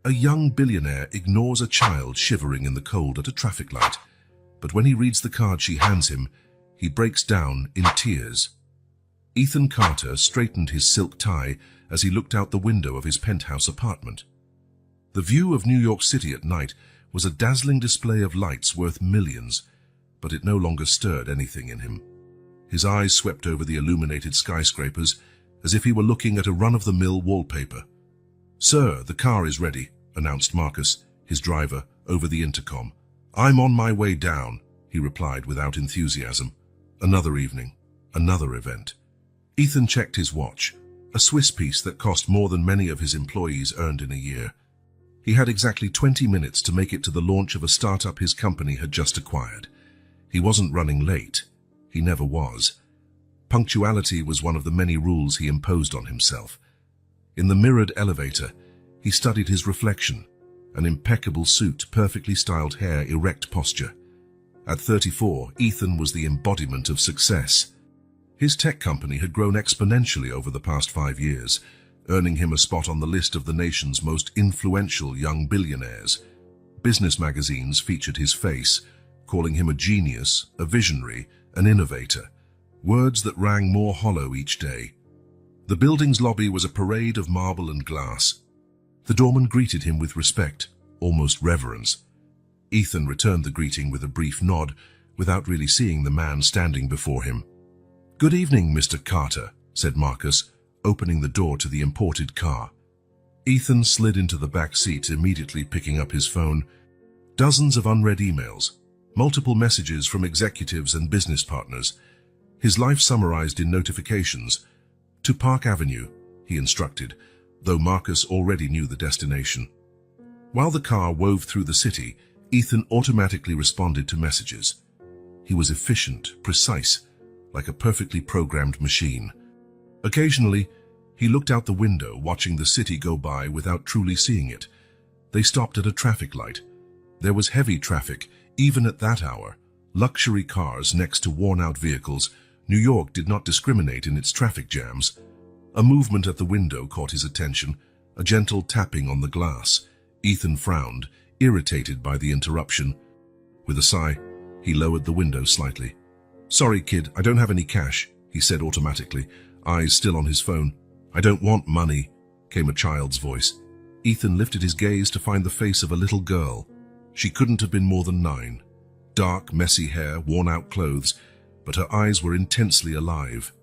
A young billionaire ignores a child shivering in the cold at a traffic light, but when he reads the card she hands him, he breaks down in tears. Ethan Carter straightened his silk tie as he looked out the window of his penthouse apartment. The view of New York City at night was a dazzling display of lights worth millions, but it no longer stirred anything in him. His eyes swept over the illuminated skyscrapers as if he were looking at a run-of-the-mill wallpaper. "Sir, the car is ready," announced Marcus, his driver, over the intercom. "I'm on my way down," he replied without enthusiasm. Another evening, another event. Ethan checked his watch, a Swiss piece that cost more than many of his employees earned in a year. He had exactly 20 minutes to make it to the launch of a startup his company had just acquired. He wasn't running late. He never was. Punctuality was one of the many rules he imposed on himself. In the mirrored elevator, he studied his reflection, an impeccable suit, perfectly styled hair, erect posture. At 34, Ethan was the embodiment of success. His tech company had grown exponentially over the past 5 years, earning him a spot on the list of the nation's most influential young billionaires. Business magazines featured his face, calling him a genius, a visionary, an innovator, words that rang more hollow each day. The building's lobby was a parade of marble and glass. The doorman greeted him with respect, almost reverence. Ethan returned the greeting with a brief nod, without really seeing the man standing before him. "Good evening, Mr. Carter," said Marcus, opening the door to the imported car. Ethan slid into the back seat, immediately picking up his phone. Dozens of unread emails, multiple messages from executives and business partners. His life summarized in notifications. "To Park Avenue," he instructed, though Marcus already knew the destination. While the car wove through the city, Ethan automatically responded to messages. He was efficient, precise, like a perfectly programmed machine. Occasionally, he looked out the window, watching the city go by without truly seeing it. They stopped at a traffic light. There was heavy traffic, even at that hour. Luxury cars next to worn-out vehicles. New York did not discriminate in its traffic jams. A movement at the window caught his attention, a gentle tapping on the glass. Ethan frowned, irritated by the interruption. With a sigh, he lowered the window slightly. "Sorry, kid, I don't have any cash," he said automatically, eyes still on his phone. "I don't want money," came a child's voice. Ethan lifted his gaze to find the face of a little girl. She couldn't have been more than 9. Dark, messy hair, worn-out clothes, but her eyes were intensely alive.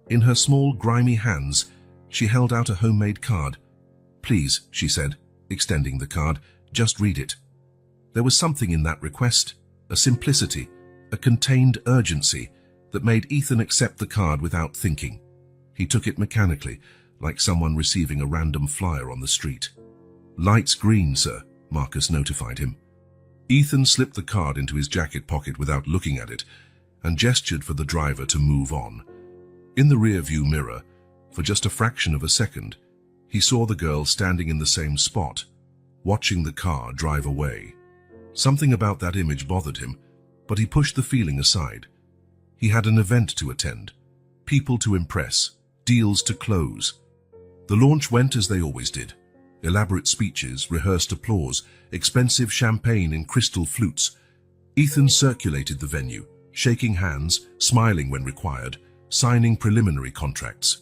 In her small, grimy hands, she held out a homemade card. "Please," she said, extending the card, "just read it." There was something in that request, a simplicity, a contained urgency, that made Ethan accept the card without thinking. He took it mechanically, like someone receiving a random flyer on the street. "Lights green, sir," Marcus notified him. Ethan slipped the card into his jacket pocket without looking at it, and gestured for the driver to move on. In the rear-view mirror, for just a fraction of a second, he saw the girl standing in the same spot, watching the car drive away. Something about that image bothered him, but he pushed the feeling aside. He had an event to attend, people to impress, deals to close. The launch went as they always did. Elaborate speeches, rehearsed applause, expensive champagne in crystal flutes. Ethan circulated the venue, shaking hands, smiling when required, signing preliminary contracts.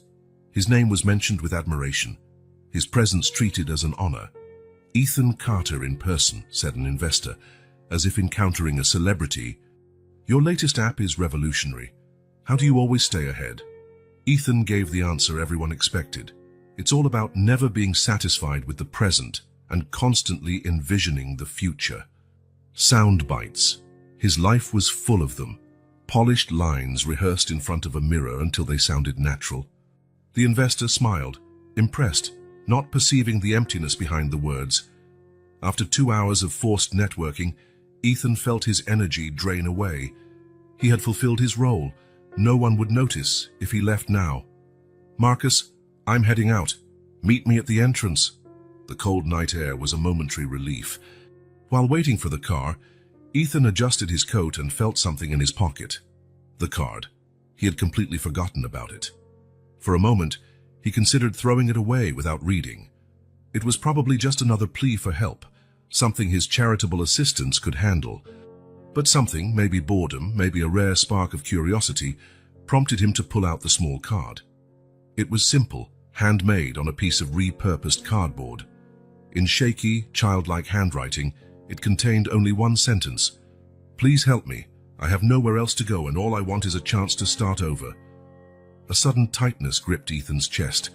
His name was mentioned with admiration, his presence treated as an honor. "Ethan Carter in person," said an investor, as if encountering a celebrity. "Your latest app is revolutionary. How do you always stay ahead?" Ethan gave the answer everyone expected. It's all about never being satisfied with the present and constantly envisioning the future. Sound bites. His life was full of them. Polished lines rehearsed in front of a mirror until they sounded natural. The investor smiled, impressed, not perceiving the emptiness behind the words. After 2 hours of forced networking, Ethan felt his energy drain away. He had fulfilled his role. No one would notice if he left now. "Marcus, I'm heading out. Meet me at the entrance." The cold night air was a momentary relief. While waiting for the car, Ethan adjusted his coat and felt something in his pocket. The card. He had completely forgotten about it. For a moment, he considered throwing it away without reading. It was probably just another plea for help, something his charitable assistants could handle. But something, maybe boredom, maybe a rare spark of curiosity, prompted him to pull out the small card. It was simple, handmade on a piece of repurposed cardboard. In shaky, childlike handwriting, it contained only one sentence. "Please help me. I have nowhere else to go and all I want is a chance to start over." A sudden tightness gripped Ethan's chest.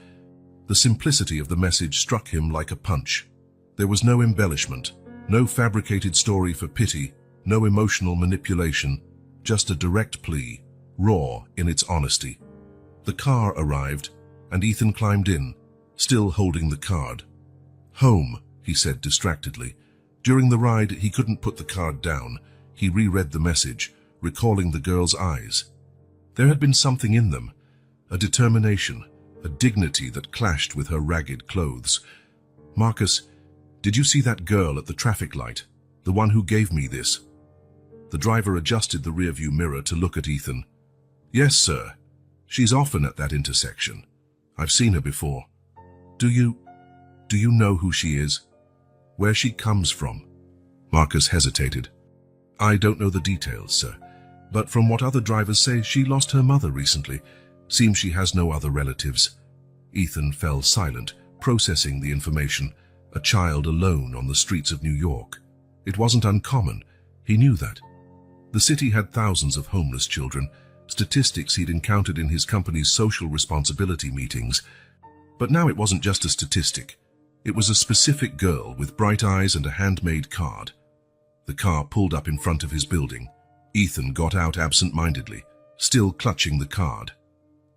The simplicity of the message struck him like a punch. There was no embellishment, no fabricated story for pity, no emotional manipulation, just a direct plea, raw in its honesty. The car arrived, and Ethan climbed in, still holding the card. "Home," he said distractedly. During the ride, he couldn't put the card down. He reread the message, recalling the girl's eyes. There had been something in them, a determination, a dignity that clashed with her ragged clothes. "Marcus, did you see that girl at the traffic light? The one who gave me this?" The driver adjusted the rearview mirror to look at Ethan. "Yes, sir. She's often at that intersection. I've seen her before." Do you know who she is? Where she comes from?" Marcus hesitated. "I don't know the details, sir. But from what other drivers say, she lost her mother recently. Seems she has no other relatives." Ethan fell silent, processing the information. A child alone on the streets of New York. It wasn't uncommon. He knew that. The city had thousands of homeless children, statistics he'd encountered in his company's social responsibility meetings. But now it wasn't just a statistic. It was a specific girl with bright eyes and a handmade card. The car pulled up in front of his building. Ethan got out absent-mindedly, still clutching the card.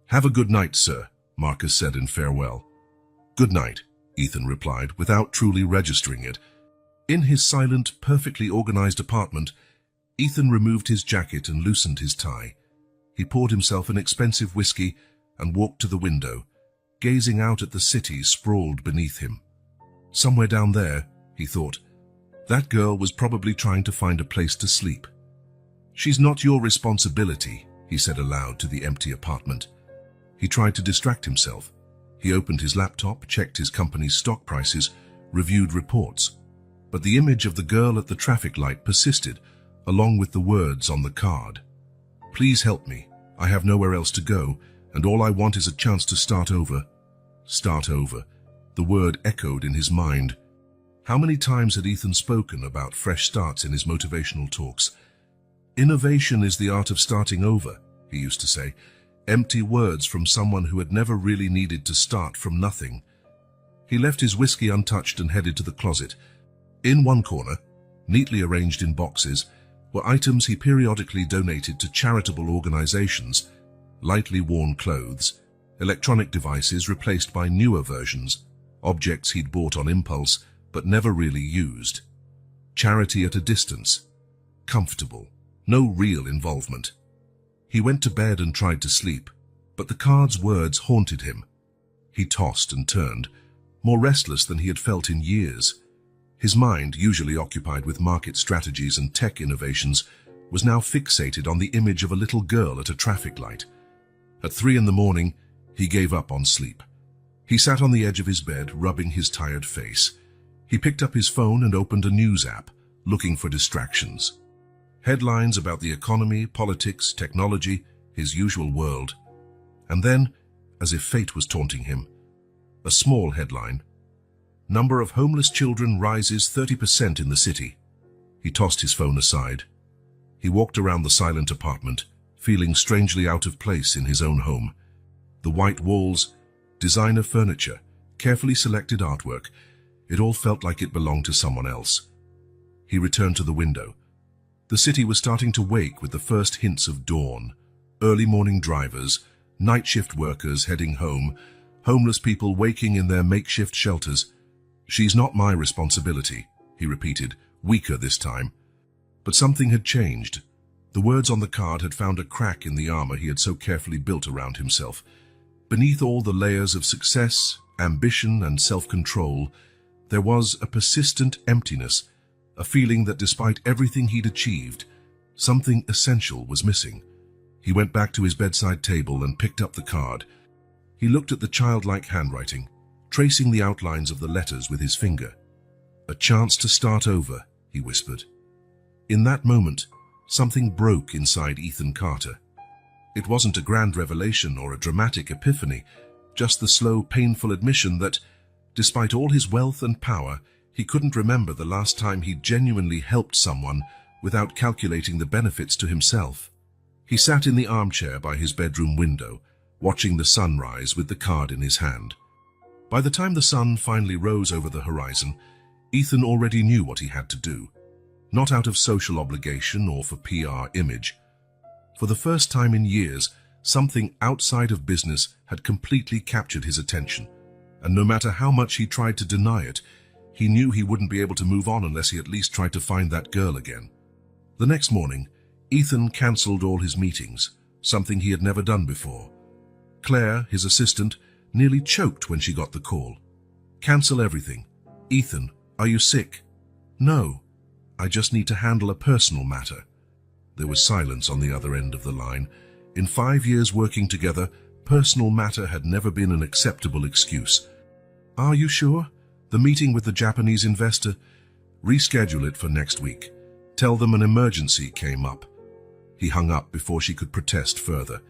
"Have a good night, sir," Marcus said in farewell. "Good night," Ethan replied, without truly registering it. In his silent, perfectly organized apartment, Ethan removed his jacket and loosened his tie. He poured himself an expensive whiskey and walked to the window, gazing out at the city sprawled beneath him. Somewhere down there, he thought, that girl was probably trying to find a place to sleep. "She's not your responsibility," he said aloud to the empty apartment. He tried to distract himself. He opened his laptop, checked his company's stock prices, reviewed reports. But the image of the girl at the traffic light persisted, along with the words on the card. "Please help me. I have nowhere else to go, and all I want is a chance to start over." Start over. The word echoed in his mind. How many times had Ethan spoken about fresh starts in his motivational talks? "Innovation is the art of starting over," he used to say. Empty words from someone who had never really needed to start from nothing. He left his whiskey untouched and headed to the closet. In one corner, neatly arranged in boxes, were items he periodically donated to charitable organizations, lightly worn clothes, electronic devices replaced by newer versions, objects he'd bought on impulse but never really used. Charity at a distance. Comfortable. No real involvement. He went to bed and tried to sleep, but the card's words haunted him. He tossed and turned, more restless than he had felt in years. His mind, usually occupied with market strategies and tech innovations, was now fixated on the image of a little girl at a traffic light. At 3 a.m, he gave up on sleep. He sat on the edge of his bed, rubbing his tired face. He picked up his phone and opened a news app, looking for distractions. Headlines about the economy, politics, technology, his usual world. And then, as if fate was taunting him, a small headline. "Number of homeless children rises 30% in the city." He tossed his phone aside. He walked around the silent apartment, feeling strangely out of place in his own home. The white walls, designer furniture, carefully selected artwork, it all felt like it belonged to someone else. He returned to the window. The city was starting to wake with the first hints of dawn. Early morning drivers, night shift workers heading home, homeless people waking in their makeshift shelters. "She's not my responsibility," he repeated, weaker this time. But something had changed. The words on the card had found a crack in the armor he had so carefully built around himself. Beneath all the layers of success, ambition, and self-control, there was a persistent emptiness, a feeling that despite everything he'd achieved, something essential was missing. He went back to his bedside table and picked up the card. He looked at the childlike handwriting, tracing the outlines of the letters with his finger. "A chance to start over," he whispered. In that moment, something broke inside Ethan Carter. It wasn't a grand revelation or a dramatic epiphany, just the slow, painful admission that, despite all his wealth and power, he couldn't remember the last time he genuinely helped someone without calculating the benefits to himself. He sat in the armchair by his bedroom window, watching the sunrise with the card in his hand. By the time the sun finally rose over the horizon, Ethan already knew what he had to do, not out of social obligation or for PR image. For the first time in years, something outside of business had completely captured his attention, and no matter how much he tried to deny it, he knew he wouldn't be able to move on unless he at least tried to find that girl again. The next morning, Ethan cancelled all his meetings, something he had never done before. Claire, his assistant, nearly choked when she got the call. "Cancel everything. Ethan, are you sick?" "No, I just need to handle a personal matter." There was silence on the other end of the line. In 5 years working together, personal matter had never been an acceptable excuse. "Are you sure? The meeting with the Japanese investor? Reschedule it for next week. Tell them an emergency came up." He hung up before she could protest further.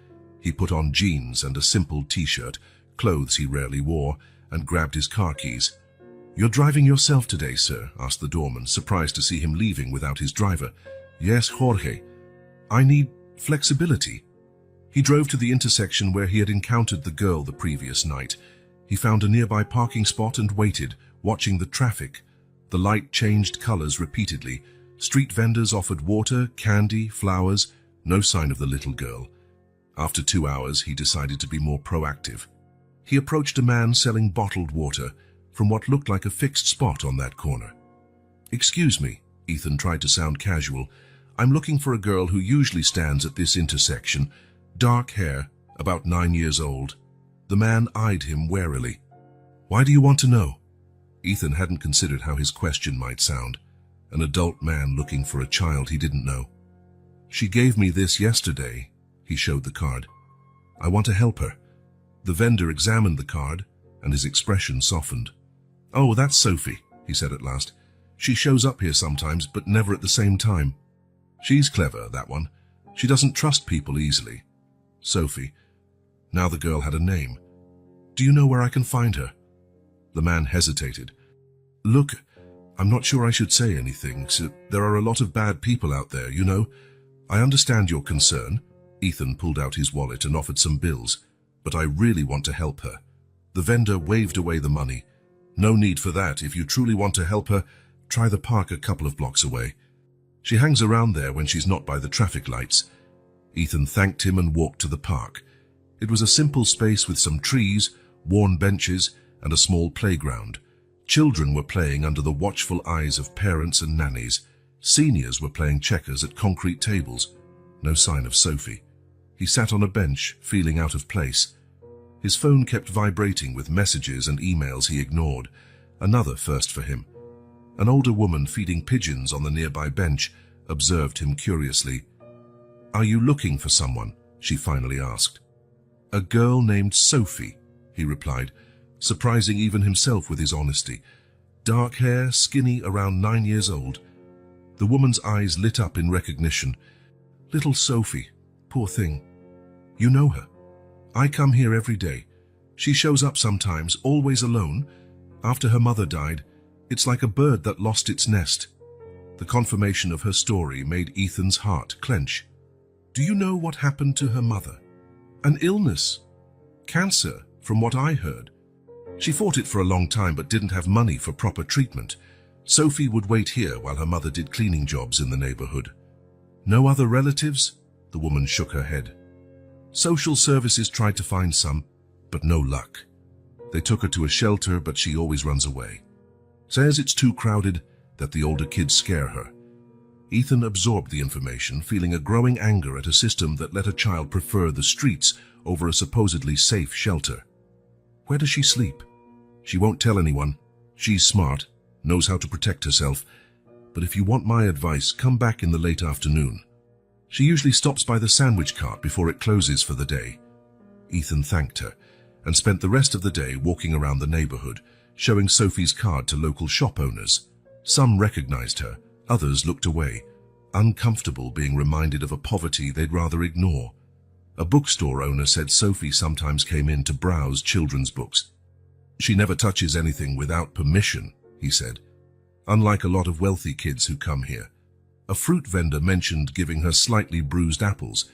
He put on jeans and a simple t-shirt, clothes he rarely wore, and grabbed his car keys. "You're driving yourself today, sir?" asked the doorman, surprised to see him leaving without his driver. "Yes, Jorge. I need flexibility." He drove to the intersection where he had encountered the girl the previous night. He found a nearby parking spot and waited, watching the traffic. The light changed colors repeatedly. Street vendors offered water, candy, flowers, no sign of the little girl. After 2 hours, he decided to be more proactive. He approached a man selling bottled water from what looked like a fixed spot on that corner. "Excuse me," Ethan tried to sound casual. "I'm looking for a girl who usually stands at this intersection. Dark hair, about 9 years old." The man eyed him warily. "Why do you want to know?" Ethan hadn't considered how his question might sound. An adult man looking for a child he didn't know. "She gave me this yesterday." He showed the card. "I want to help her." The vendor examined the card, and his expression softened. "Oh, that's Sophie," he said at last. "She shows up here sometimes, but never at the same time. She's clever, that one. She doesn't trust people easily." Sophie. Now the girl had a name. "Do you know where I can find her?" The man hesitated. "Look, I'm not sure I should say anything. So there are a lot of bad people out there, you know. I understand your concern." Ethan pulled out his wallet and offered some bills. "But I really want to help her." The vendor waved away the money. "No need for that. If you truly want to help her, try the park a couple of blocks away. She hangs around there when she's not by the traffic lights." Ethan thanked him and walked to the park. It was a simple space with some trees, worn benches, and a small playground. Children were playing under the watchful eyes of parents and nannies. Seniors were playing checkers at concrete tables. No sign of Sophie. He sat on a bench, feeling out of place. His phone kept vibrating with messages and emails he ignored. Another first for him. An older woman feeding pigeons on the nearby bench observed him curiously. "Are you looking for someone?" she finally asked. "A girl named Sophie," he replied, surprising even himself with his honesty. Dark hair, skinny, around 9 years old. The woman's eyes lit up in recognition. "Little Sophie, poor thing. You know her. I come here every day. She shows up sometimes, always alone. After her mother died, it's like a bird that lost its nest." The confirmation of her story made Ethan's heart clench. "Do you know what happened to her mother?" "An illness. Cancer, from what I heard. She fought it for a long time but didn't have money for proper treatment. Sophie would wait here while her mother did cleaning jobs in the neighborhood." "No other relatives?" The woman shook her head. "Social services tried to find some, but no luck. They took her to a shelter, but she always runs away. Says it's too crowded, that the older kids scare her." Ethan absorbed the information, feeling a growing anger at a system that let a child prefer the streets over a supposedly safe shelter. "Where does she sleep?" "She won't tell anyone. She's smart, knows how to protect herself. But if you want my advice, come back in the late afternoon. She usually stops by the sandwich cart before it closes for the day." Ethan thanked her, and spent the rest of the day walking around the neighborhood, showing Sophie's card to local shop owners. Some recognized her, others looked away, uncomfortable being reminded of a poverty they'd rather ignore. A bookstore owner said Sophie sometimes came in to browse children's books. "She never touches anything without permission," he said, "unlike a lot of wealthy kids who come here." A fruit vendor mentioned giving her slightly bruised apples.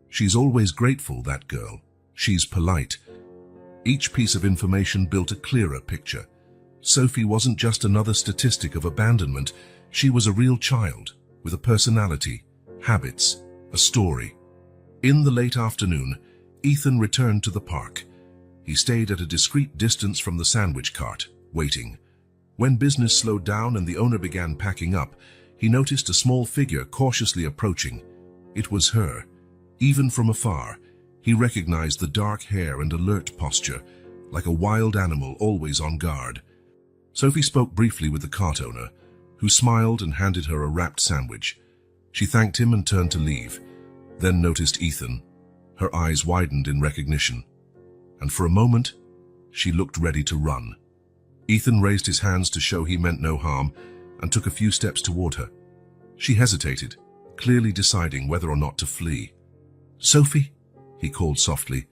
"She's always grateful, that girl. She's polite." Each piece of information built a clearer picture. Sophie wasn't just another statistic of abandonment. She was a real child, with a personality, habits, a story. In the late afternoon, Ethan returned to the park. He stayed at a discreet distance from the sandwich cart, waiting. When business slowed down and the owner began packing up, he noticed a small figure cautiously approaching. It was her. Even from afar, he recognized the dark hair and alert posture, like a wild animal always on guard. Sophie spoke briefly with the cart owner, who smiled and handed her a wrapped sandwich. She thanked him and turned to leave, then noticed Ethan. Her eyes widened in recognition, and for a moment, she looked ready to run. Ethan raised his hands to show he meant no harm and took a few steps toward her. She hesitated, clearly deciding whether or not to flee. "Sophie?" he called softly.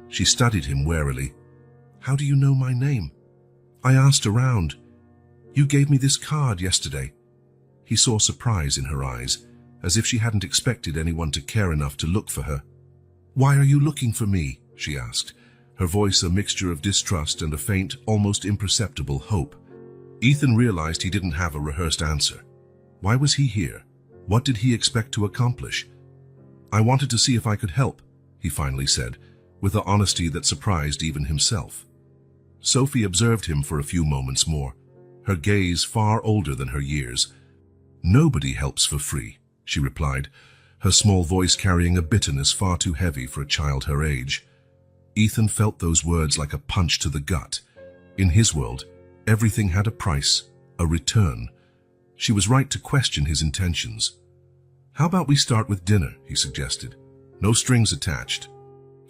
She studied him warily. "How do you know my name?" "I asked around. You gave me this card yesterday." He saw surprise in her eyes, as if she hadn't expected anyone to care enough to look for her. "Why are you looking for me?" she asked, her voice a mixture of distrust and a faint, almost imperceptible hope. Ethan realized he didn't have a rehearsed answer. Why was he here? What did he expect to accomplish? "I wanted to see if I could help," he finally said, with the honesty that surprised even himself. Sophie observed him for a few moments more, her gaze far older than her years. "Nobody helps for free," she replied, her small voice carrying a bitterness far too heavy for a child her age. Ethan felt those words like a punch to the gut. In his world, everything had a price, a return. She was right to question his intentions. "How about we start with dinner?" he suggested. "No strings attached.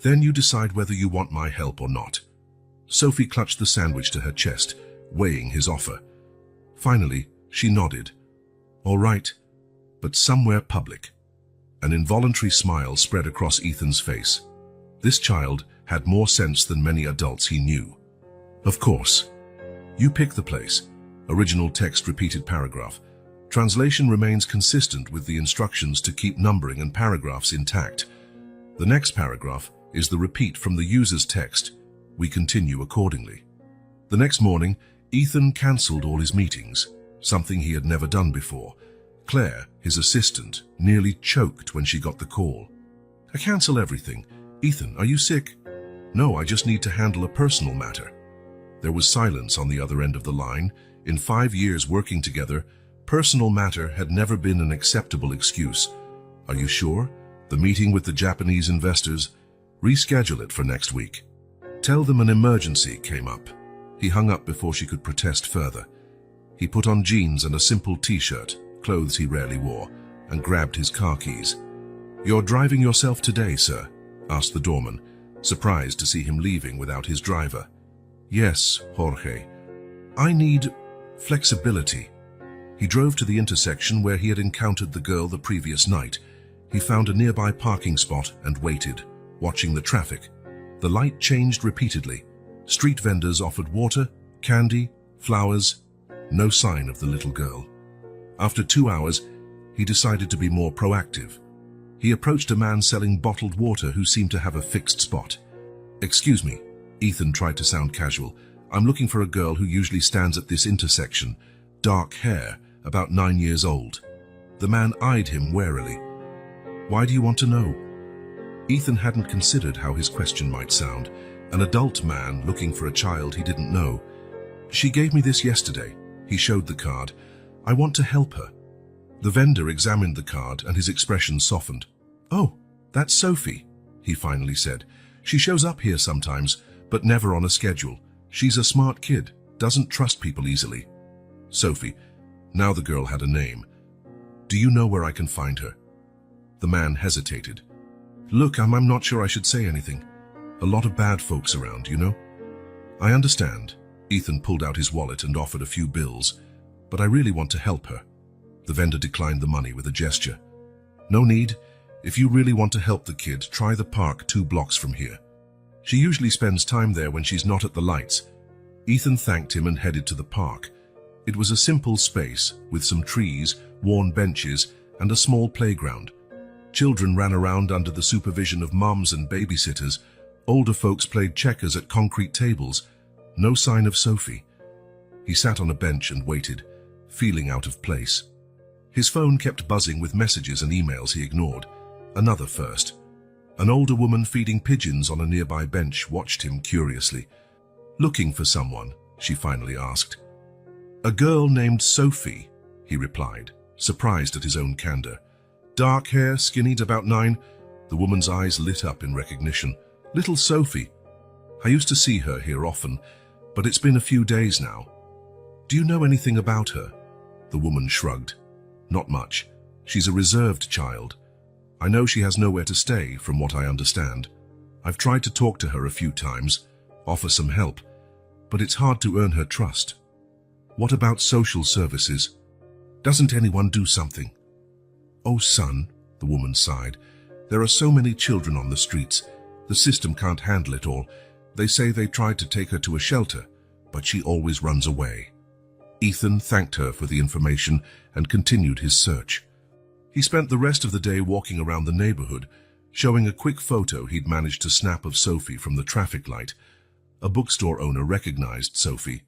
Then you decide whether you want my help or not." Sophie clutched the sandwich to her chest, weighing his offer. Finally, she nodded. "All right, but somewhere public." An involuntary smile spread across Ethan's face. This child had more sense than many adults he knew. "Of course. You pick the place." Original text repeated paragraph. Translation remains consistent with the instructions to keep numbering and paragraphs intact. The next paragraph is the repeat from the user's text. We continue accordingly. The next morning, Ethan cancelled all his meetings, something he had never done before. Claire, his assistant, nearly choked when she got the call. "I cancel everything. Ethan, are you sick?" "No, I just need to handle a personal matter." There was silence on the other end of the line. In 5 years working together, personal matter had never been an acceptable excuse. "Are you sure? The meeting with the Japanese investors? Reschedule it for next week. Tell them an emergency came up." He hung up before she could protest further. He put on jeans and a simple t-shirt, clothes he rarely wore, and grabbed his car keys. "You're driving yourself today, sir?" asked the doorman, surprised to see him leaving without his driver. "Yes, Jorge. I need flexibility." He drove to the intersection where he had encountered the girl the previous night. He found a nearby parking spot and waited, watching the traffic. The light changed repeatedly. Street vendors offered water, candy, flowers. No sign of the little girl. After 2 hours, he decided to be more proactive. He approached a man selling bottled water who seemed to have a fixed spot. "Excuse me," Ethan tried to sound casual. "I'm looking for a girl who usually stands at this intersection. Dark hair, about 9 years old." The man eyed him warily. "Why do you want to know?" Ethan hadn't considered how his question might sound. An adult man looking for a child he didn't know. "She gave me this yesterday." He showed the card. "I want to help her." The vendor examined the card and his expression softened. "Oh, that's Sophie," he finally said. "She shows up here sometimes, but never on a schedule. She's a smart kid, doesn't trust people easily." Sophie. Now the girl had a name. "Do you know where I can find her?" The man hesitated. "Look, I'm not sure I should say anything. A lot of bad folks around, you know." I understand. Ethan pulled out his wallet and offered a few bills, but I really want to help her. The vendor declined the money with a gesture. No need. If you really want to help the kid, try the park 2 blocks from here. She usually spends time there when she's not at the lights. Ethan thanked him and headed to the park. It was a simple space with some trees, worn benches, and a small playground. Children ran around under the supervision of mums and babysitters. Older folks played checkers at concrete tables. No sign of Sophie. He sat on a bench and waited, feeling out of place. His phone kept buzzing with messages and emails he ignored. Another first. An older woman feeding pigeons on a nearby bench watched him curiously. Looking for someone, she finally asked. A girl named Sophie, he replied, surprised at his own candor. Dark hair, skinny, about 9. The woman's eyes lit up in recognition. Little Sophie. I used to see her here often, but it's been a few days now. Do you know anything about her? The woman shrugged. Not much. She's a reserved child. I know she has nowhere to stay, from what I understand. I've tried to talk to her a few times, offer some help, but it's hard to earn her trust. What about social services? Doesn't anyone do something? Oh, son, the woman sighed. There are so many children on the streets. The system can't handle it all. They say they tried to take her to a shelter, but she always runs away. Ethan thanked her for the information and continued his search. He spent the rest of the day walking around the neighborhood, showing a quick photo he'd managed to snap of Sophie from the traffic light. A bookstore owner recognized Sophie.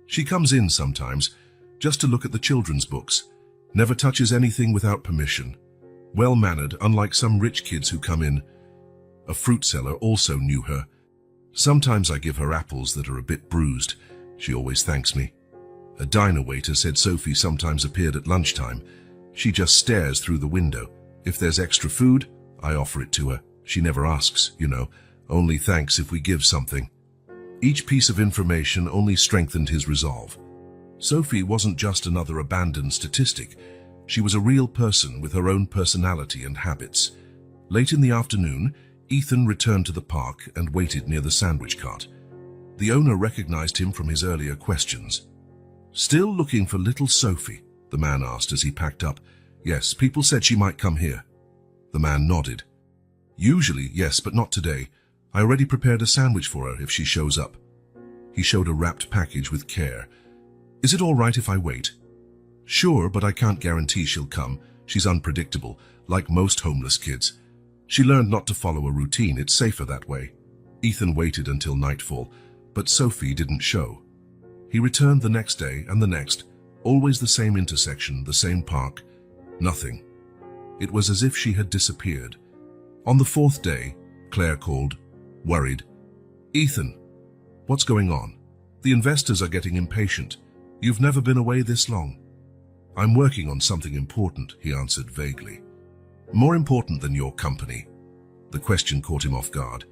She comes in sometimes, just to look at the children's books. Never touches anything without permission. Well-mannered, unlike some rich kids who come in. A fruit seller also knew her. Sometimes I give her apples that are a bit bruised. She always thanks me. A diner waiter said Sophie sometimes appeared at lunchtime. She just stares through the window. If there's extra food, I offer it to her. She never asks, only thanks if we give something. Each piece of information only strengthened his resolve. Sophie wasn't just another abandoned statistic. She was a real person with her own personality and habits. Late in the afternoon, Ethan returned to the park and waited near the sandwich cart. The owner recognized him from his earlier questions. Still looking for little Sophie? The man asked as he packed up. Yes, people said she might come here. The man nodded. Usually, yes, but not today. I already prepared a sandwich for her if she shows up. He showed a wrapped package with care. Is it all right if I wait? Sure, but I can't guarantee she'll come. She's unpredictable, like most homeless kids. She learned not to follow a routine. It's safer that way. Ethan waited until nightfall, but Sophie didn't show. He returned the next day and the next, always the same intersection, the same park. Nothing. It was as if she had disappeared. On the 4th day, Claire called, worried. Ethan, what's going on? The investors are getting impatient. You've never been away this long. I'm working on something important, he answered vaguely. More important than your company? The question caught him off guard.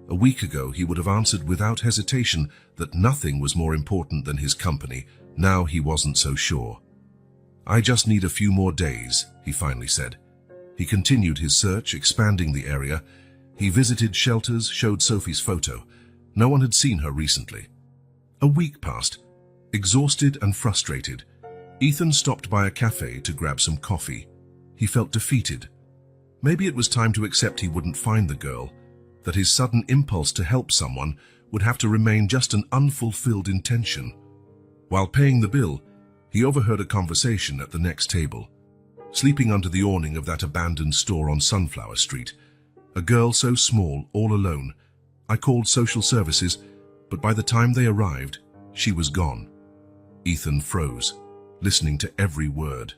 A week ago, he would have answered without hesitation that nothing was more important than his company. Now he wasn't so sure. I just need a few more days, he finally said. He continued his search, expanding the area. He visited shelters, showed Sophie's photo. No one had seen her recently. A week passed. Exhausted and frustrated, Ethan stopped by a cafe to grab some coffee. He felt defeated. Maybe it was time to accept he wouldn't find the girl, that his sudden impulse to help someone would have to remain just an unfulfilled intention. While paying the bill, he overheard a conversation at the next table. Sleeping under the awning of that abandoned store on Sunflower Street, a girl so small, all alone. I called social services, but by the time they arrived, she was gone. Ethan froze, listening to every word.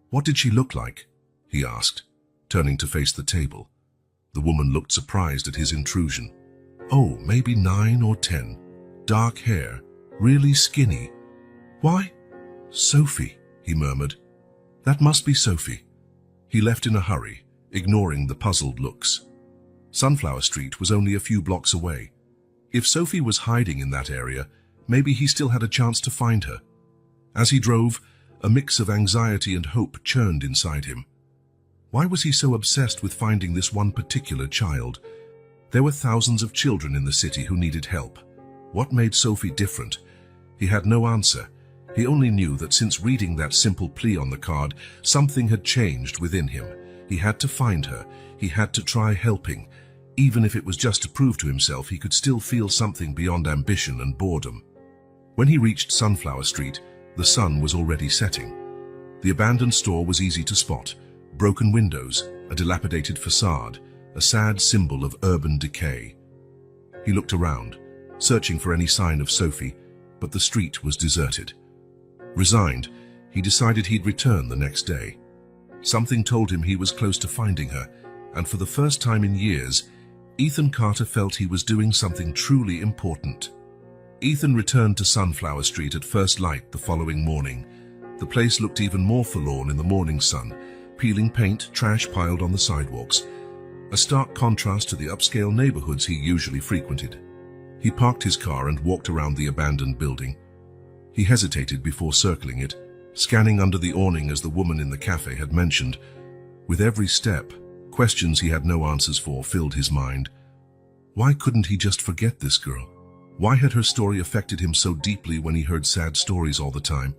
What did she look like? He asked, turning to face the table. The woman looked surprised at his intrusion. Oh, maybe 9 or 10. Dark hair, really skinny. Why? Sophie, he murmured. That must be Sophie. He left in a hurry, ignoring the puzzled looks. Sunflower Street was only a few blocks away. If Sophie was hiding in that area, maybe he still had a chance to find her. As he drove, a mix of anxiety and hope churned inside him. Why was he so obsessed with finding this one particular child? There were thousands of children in the city who needed help. What made Sophie different? He had no answer. He only knew that since reading that simple plea on the card, something had changed within him. He had to find her. He had to try helping. Even if it was just to prove to himself he could still feel something beyond ambition and boredom. When he reached Sunflower Street, the sun was already setting. The abandoned store was easy to spot. Broken windows, a dilapidated facade, a sad symbol of urban decay. He looked around, searching for any sign of Sophie, but the street was deserted. Resigned, he decided he'd return the next day. Something told him he was close to finding her, and for the first time in years, Ethan Carter felt he was doing something truly important. Ethan returned to Sunflower Street at first light the following morning. The place looked even more forlorn in the morning sun, peeling paint, trash piled on the sidewalks, a stark contrast to the upscale neighborhoods he usually frequented. He parked his car and walked around the abandoned building. He hesitated before circling it, scanning under the awning as the woman in the cafe had mentioned. With every step, questions he had no answers for filled his mind. Why couldn't he just forget this girl? Why had her story affected him so deeply when he heard sad stories all the time?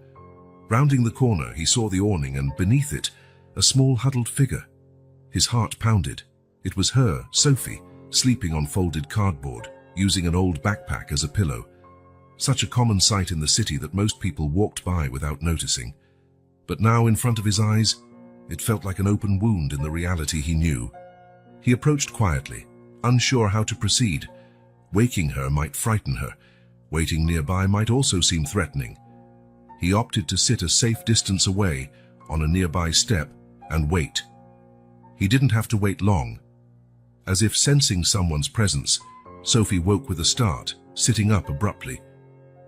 Rounding the corner, he saw the awning and beneath it, a small huddled figure. His heart pounded. It was her, Sophie, sleeping on folded cardboard, using an old backpack as a pillow. Such a common sight in the city that most people walked by without noticing. But now in front of his eyes, it felt like an open wound in the reality he knew. He approached quietly, unsure how to proceed. Waking her might frighten her. Waiting nearby might also seem threatening. He opted to sit a safe distance away, on a nearby step, and wait. He didn't have to wait long. As if sensing someone's presence, Sophie woke with a start, sitting up abruptly.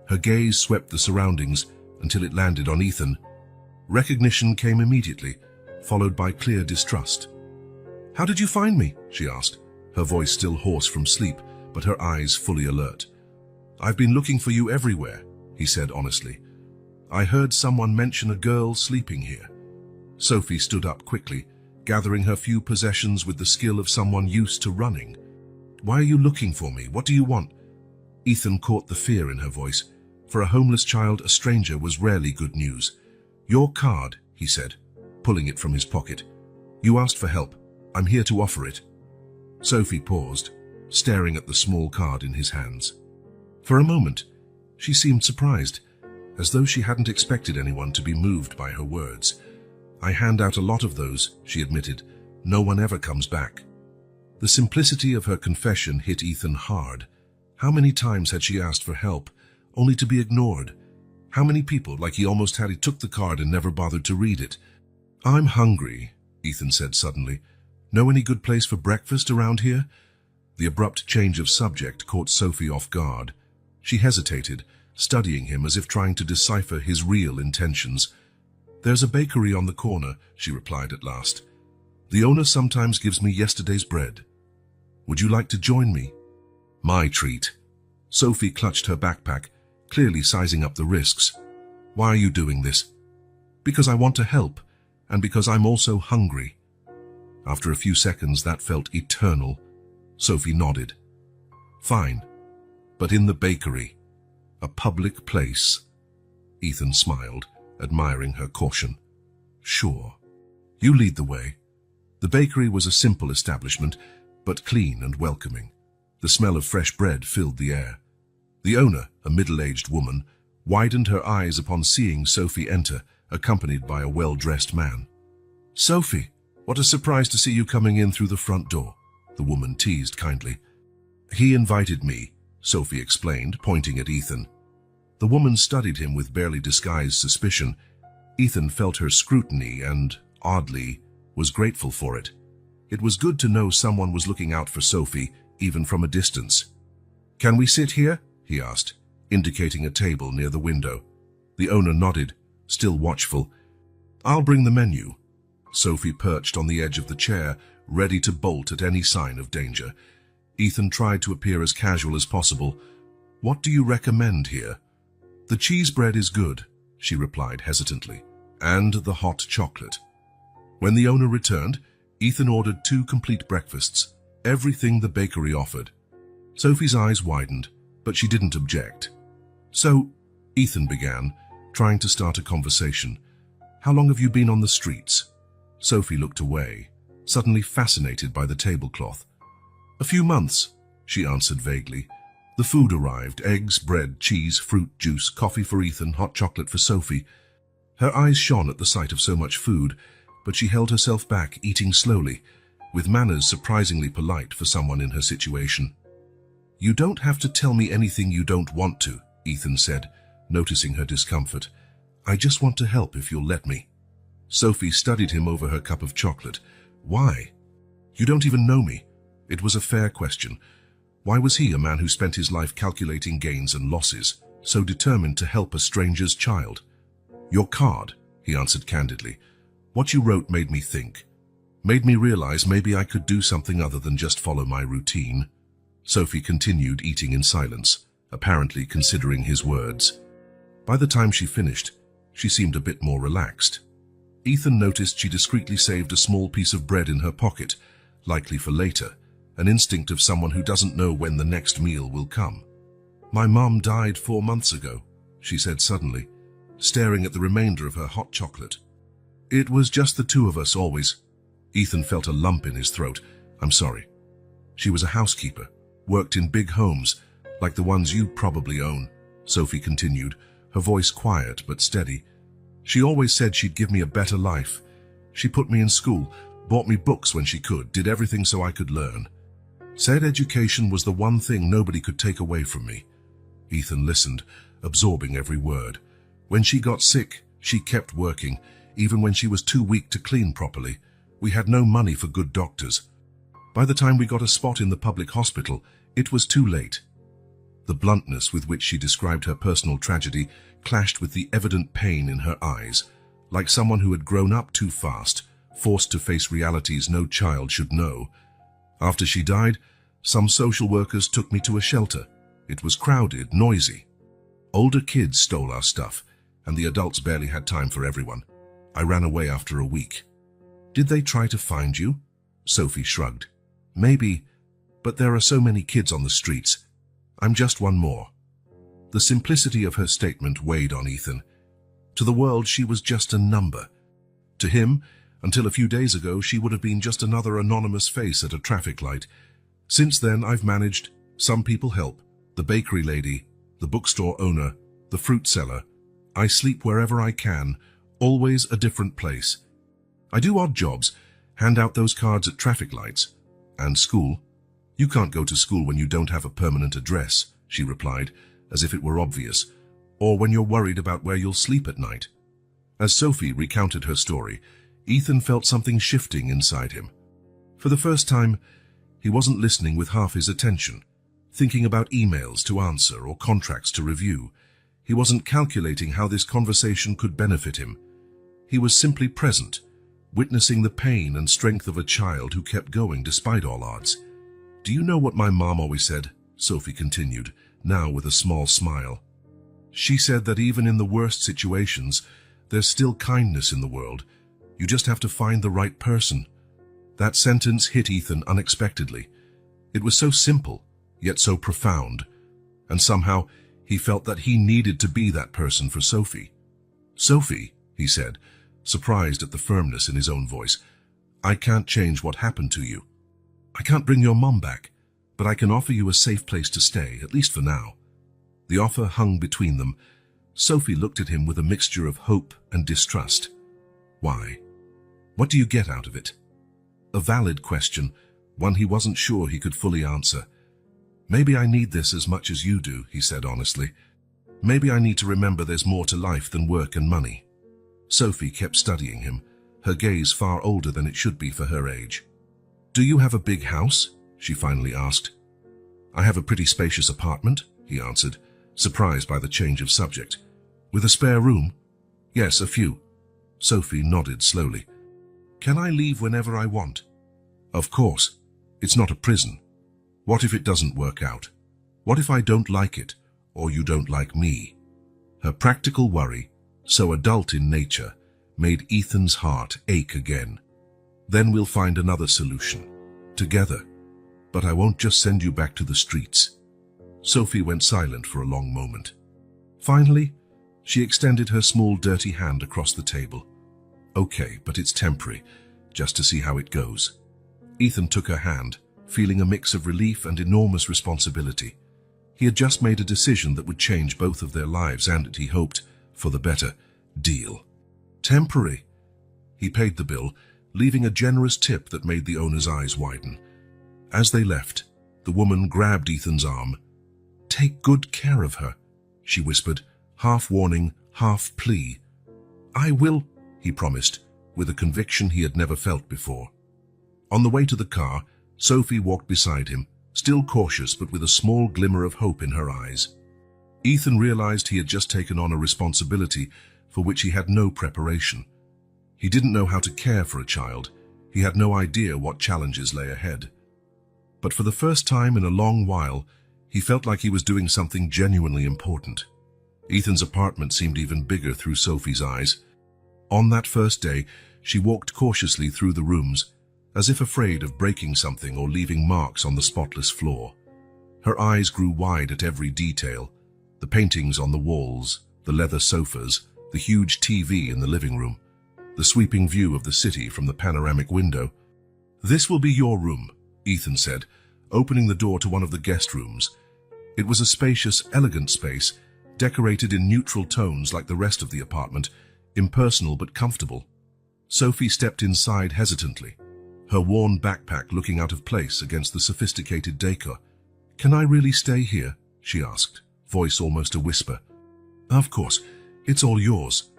Her gaze swept the surroundings until it landed on Ethan. Recognition came immediately, followed by clear distrust. "How did you find me?" she asked, her voice still hoarse from sleep, but her eyes fully alert. "I've been looking for you everywhere," he said honestly. "I heard someone mention a girl sleeping here." Sophie stood up quickly, gathering her few possessions with the skill of someone used to running. "Why are you looking for me? What do you want?" Ethan caught the fear in her voice. For a homeless child, a stranger was rarely good news. "Your card," he said, pulling it from his pocket. "You asked for help. I'm here to offer it." Sophie paused, staring at the small card in his hands. For a moment, she seemed surprised, as though she hadn't expected anyone to be moved by her words. "I hand out a lot of those," she admitted. "No one ever comes back." The simplicity of her confession hit Ethan hard. How many times had she asked for help, only to be ignored? How many people, like he almost had, he took the card and never bothered to read it? "I'm hungry," Ethan said suddenly. "Know any good place for breakfast around here?" The abrupt change of subject caught Sophie off guard. She hesitated, studying him as if trying to decipher his real intentions. "There's a bakery on the corner," she replied at last. "The owner sometimes gives me yesterday's bread. Would you like to join me?" My treat. Sophie clutched her backpack, clearly sizing up the risks. "Why are you doing this?" "Because I want to help, and because I'm also hungry." After a few seconds, that felt eternal. Sophie nodded. "Fine. But in the bakery, a public place." Ethan smiled, admiring her caution. "Sure. You lead the way." The bakery was a simple establishment, but clean and welcoming. The smell of fresh bread filled the air. The owner, a middle-aged woman, widened her eyes upon seeing Sophie enter, accompanied by a well-dressed man. "Sophie, what a surprise to see you coming in through the front door," the woman teased kindly. "He invited me," Sophie explained, pointing at Ethan. The woman studied him with barely disguised suspicion. Ethan felt her scrutiny and, oddly, was grateful for it. It was good to know someone was looking out for Sophie, even from a distance. "Can we sit here?" he asked, indicating a table near the window. The owner nodded, still watchful. "I'll bring the menu." Sophie perched on the edge of the chair, ready to bolt at any sign of danger. Ethan tried to appear as casual as possible. "What do you recommend here?" "The cheese bread is good," she replied hesitantly, "and the hot chocolate." When the owner returned, Ethan ordered 2 complete breakfasts, everything the bakery offered. Sophie's eyes widened. but she didn't object. "So," Ethan began, trying to start a conversation, "how long have you been on the streets?" Sophie looked away, suddenly fascinated by the tablecloth. "A few months," she answered vaguely. The food arrived: eggs, bread, cheese, fruit, juice, coffee for Ethan, hot chocolate for Sophie. Her eyes shone at the sight of so much food, but she held herself back, eating slowly, with manners surprisingly polite for someone in her situation. "You don't have to tell me anything you don't want to," Ethan said, noticing her discomfort. "I just want to help if you'll let me." Sophie studied him over her cup of chocolate. "Why? You don't even know me." It was a fair question. Why was he, a man who spent his life calculating gains and losses, so determined to help a stranger's child? "Your card," he answered candidly. "What you wrote made me think. Made me realize maybe I could do something other than just follow my routine." Sophie continued eating in silence, apparently considering his words. By the time she finished, she seemed a bit more relaxed. Ethan noticed she discreetly saved a small piece of bread in her pocket, likely for later, an instinct of someone who doesn't know when the next meal will come. "My mum died 4 months ago," she said suddenly, staring at the remainder of her hot chocolate. "It was just the two of us always." Ethan felt a lump in his throat. "I'm sorry." "She was a housekeeper, worked in big homes, like the ones you probably own," Sophie continued, her voice quiet but steady. "She always said she'd give me a better life. She put me in school, bought me books when she could, did everything so I could learn. Said education was the one thing nobody could take away from me." Ethan listened, absorbing every word. "When she got sick, she kept working, even when she was too weak to clean properly. We had no money for good doctors. By the time we got a spot in the public hospital, it was too late." The bluntness with which she described her personal tragedy clashed with the evident pain in her eyes, like someone who had grown up too fast, forced to face realities no child should know. "After she died, some social workers took me to a shelter. It was crowded, noisy. Older kids stole our stuff, and the adults barely had time for everyone. I ran away after a week." "Did they try to find you?" Sophie shrugged. "Maybe, but there are so many kids on the streets. I'm just one more." The simplicity of her statement weighed on Ethan. To the world, she was just a number. To him, until a few days ago, she would have been just another anonymous face at a traffic light. Since then, I've managed. Some people help. The bakery lady, the bookstore owner, the fruit seller. I sleep wherever I can, always a different place. I do odd jobs, hand out those cards at traffic lights. And school. You can't go to school when you don't have a permanent address, she replied, as if it were obvious, or when you're worried about where you'll sleep at night. As Sophie recounted her story, Ethan felt something shifting inside him. For the first time, he wasn't listening with half his attention, thinking about emails to answer or contracts to review. He wasn't calculating how this conversation could benefit him. He was simply present, witnessing the pain and strength of a child who kept going despite all odds. "Do you know what my mom always said?" Sophie continued, now with a small smile. "She said that even in the worst situations, there's still kindness in the world. You just have to find the right person." That sentence hit Ethan unexpectedly. It was so simple, yet so profound, and somehow he felt that he needed to be that person for Sophie. "Sophie," he said, surprised at the firmness in his own voice, "I can't change what happened to you. I can't bring your mom back, but I can offer you a safe place to stay, at least for now." The offer hung between them. Sophie looked at him with a mixture of hope and distrust. "Why? What do you get out of it?" A valid question, one he wasn't sure he could fully answer. "Maybe I need this as much as you do," he said honestly. "Maybe I need to remember there's more to life than work and money." Sophie kept studying him, her gaze far older than it should be for her age. "Do you have a big house?" she finally asked. "I have a pretty spacious apartment," he answered, surprised by the change of subject. "With a spare room?" "Yes, a few." Sophie nodded slowly. "Can I leave whenever I want?" "Of course. It's not a prison. What if it doesn't work out? What if I don't like it, or you don't like me?" Her practical worry, so adult in nature, made Ethan's heart ache again. "Then we'll find another solution. Together. But I won't just send you back to the streets." Sophie went silent for a long moment. Finally, she extended her small dirty hand across the table. "Okay, but it's temporary, just to see how it goes." Ethan took her hand, feeling a mix of relief and enormous responsibility. He had just made a decision that would change both of their lives and, he hoped, for the better. Deal. Temporary. He paid the bill, leaving a generous tip that made the owner's eyes widen. As they left, the woman grabbed Ethan's arm. "Take good care of her," she whispered, half warning, half plea. "I will," he promised, with a conviction he had never felt before. On the way to the car, Sophie walked beside him, still cautious but with a small glimmer of hope in her eyes. Ethan realized he had just taken on a responsibility for which he had no preparation. He didn't know how to care for a child. He had no idea what challenges lay ahead. But for the first time in a long while, he felt like he was doing something genuinely important. Ethan's apartment seemed even bigger through Sophie's eyes. On that first day, she walked cautiously through the rooms, as if afraid of breaking something or leaving marks on the spotless floor. Her eyes grew wide at every detail: the paintings on the walls, the leather sofas, the huge TV in the living room, the sweeping view of the city from the panoramic window. "This will be your room," Ethan said, opening the door to one of the guest rooms. It was a spacious, elegant space, decorated in neutral tones like the rest of the apartment, impersonal but comfortable. Sophie stepped inside hesitantly, her worn backpack looking out of place against the sophisticated decor. "Can I really stay here?" she asked, voice almost a whisper. "Of course, it's all yours."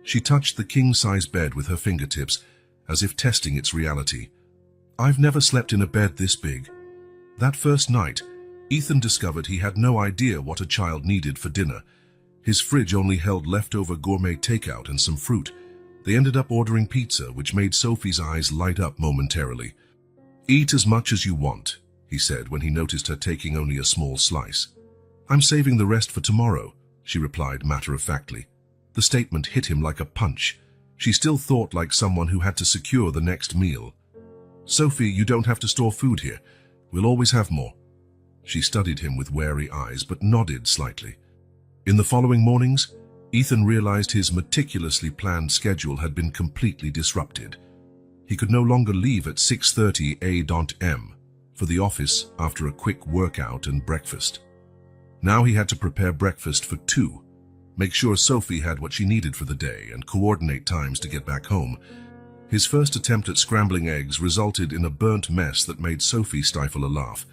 She touched the king-size bed with her fingertips, as if testing its reality. "I've never slept in a bed this big." That first night, Ethan discovered he had no idea what a child needed for dinner. His fridge only held leftover gourmet takeout and some fruit. They ended up ordering pizza, which made Sophie's eyes light up momentarily. "Eat as much as you want," he said when he noticed her taking only a small slice. "I'm saving the rest for tomorrow," she replied matter-of-factly. The statement hit him like a punch. She still thought like someone who had to secure the next meal. "Sophie, you don't have to store food here. We'll always have more." She studied him with wary eyes, but nodded slightly. In the following mornings, Ethan realized his meticulously planned schedule had been completely disrupted. He could no longer leave at 6:30 a.m. for the office after a quick workout and breakfast. Now he had to prepare breakfast for two, make sure Sophie had what she needed for the day, and coordinate times to get back home. His first attempt at scrambling eggs resulted in a burnt mess that made Sophie stifle a laugh.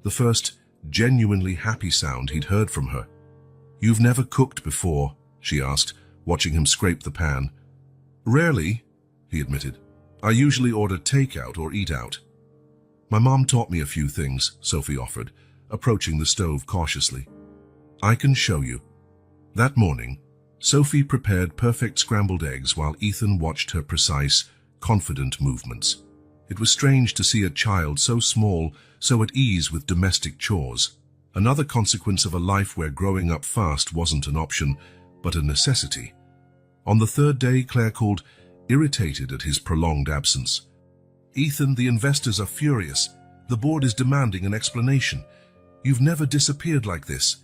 The first genuinely happy sound he'd heard from her. "You've never cooked before?" she asked, watching him scrape the pan. "Rarely," he admitted. "I usually order takeout or eat out." "My mom taught me a few things," Sophie offered, approaching the stove cautiously. "I can show you." That morning, Sophie prepared perfect scrambled eggs while Ethan watched her precise, confident movements. It was strange to see a child so small, so at ease with domestic chores. Another consequence of a life where growing up fast wasn't an option, but a necessity. On the third day, Claire called, irritated at his prolonged absence. "Ethan, the investors are furious. The board is demanding an explanation. You've never disappeared like this."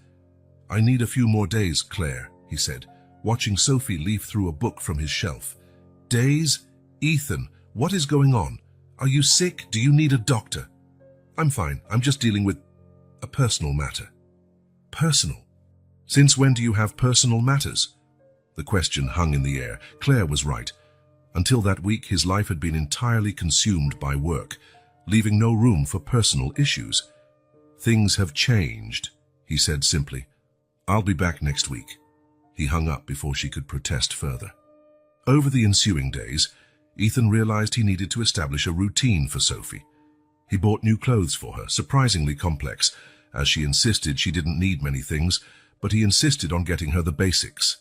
"I need a few more days, Claire," he said, watching Sophie leaf through a book from his shelf. "Days? Ethan, what is going on? Are you sick? Do you need a doctor?" "I'm fine. I'm just dealing with a personal matter." "Personal? Since when do you have personal matters?" The question hung in the air. Claire was right. Until that week, his life had been entirely consumed by work, leaving no room for personal issues. "Things have changed," he said simply. "I'll be back next week." He hung up before she could protest further. Over the ensuing days, Ethan realized he needed to establish a routine for Sophie. He bought new clothes for her, surprisingly complex, as she insisted she didn't need many things, but he insisted on getting her the basics.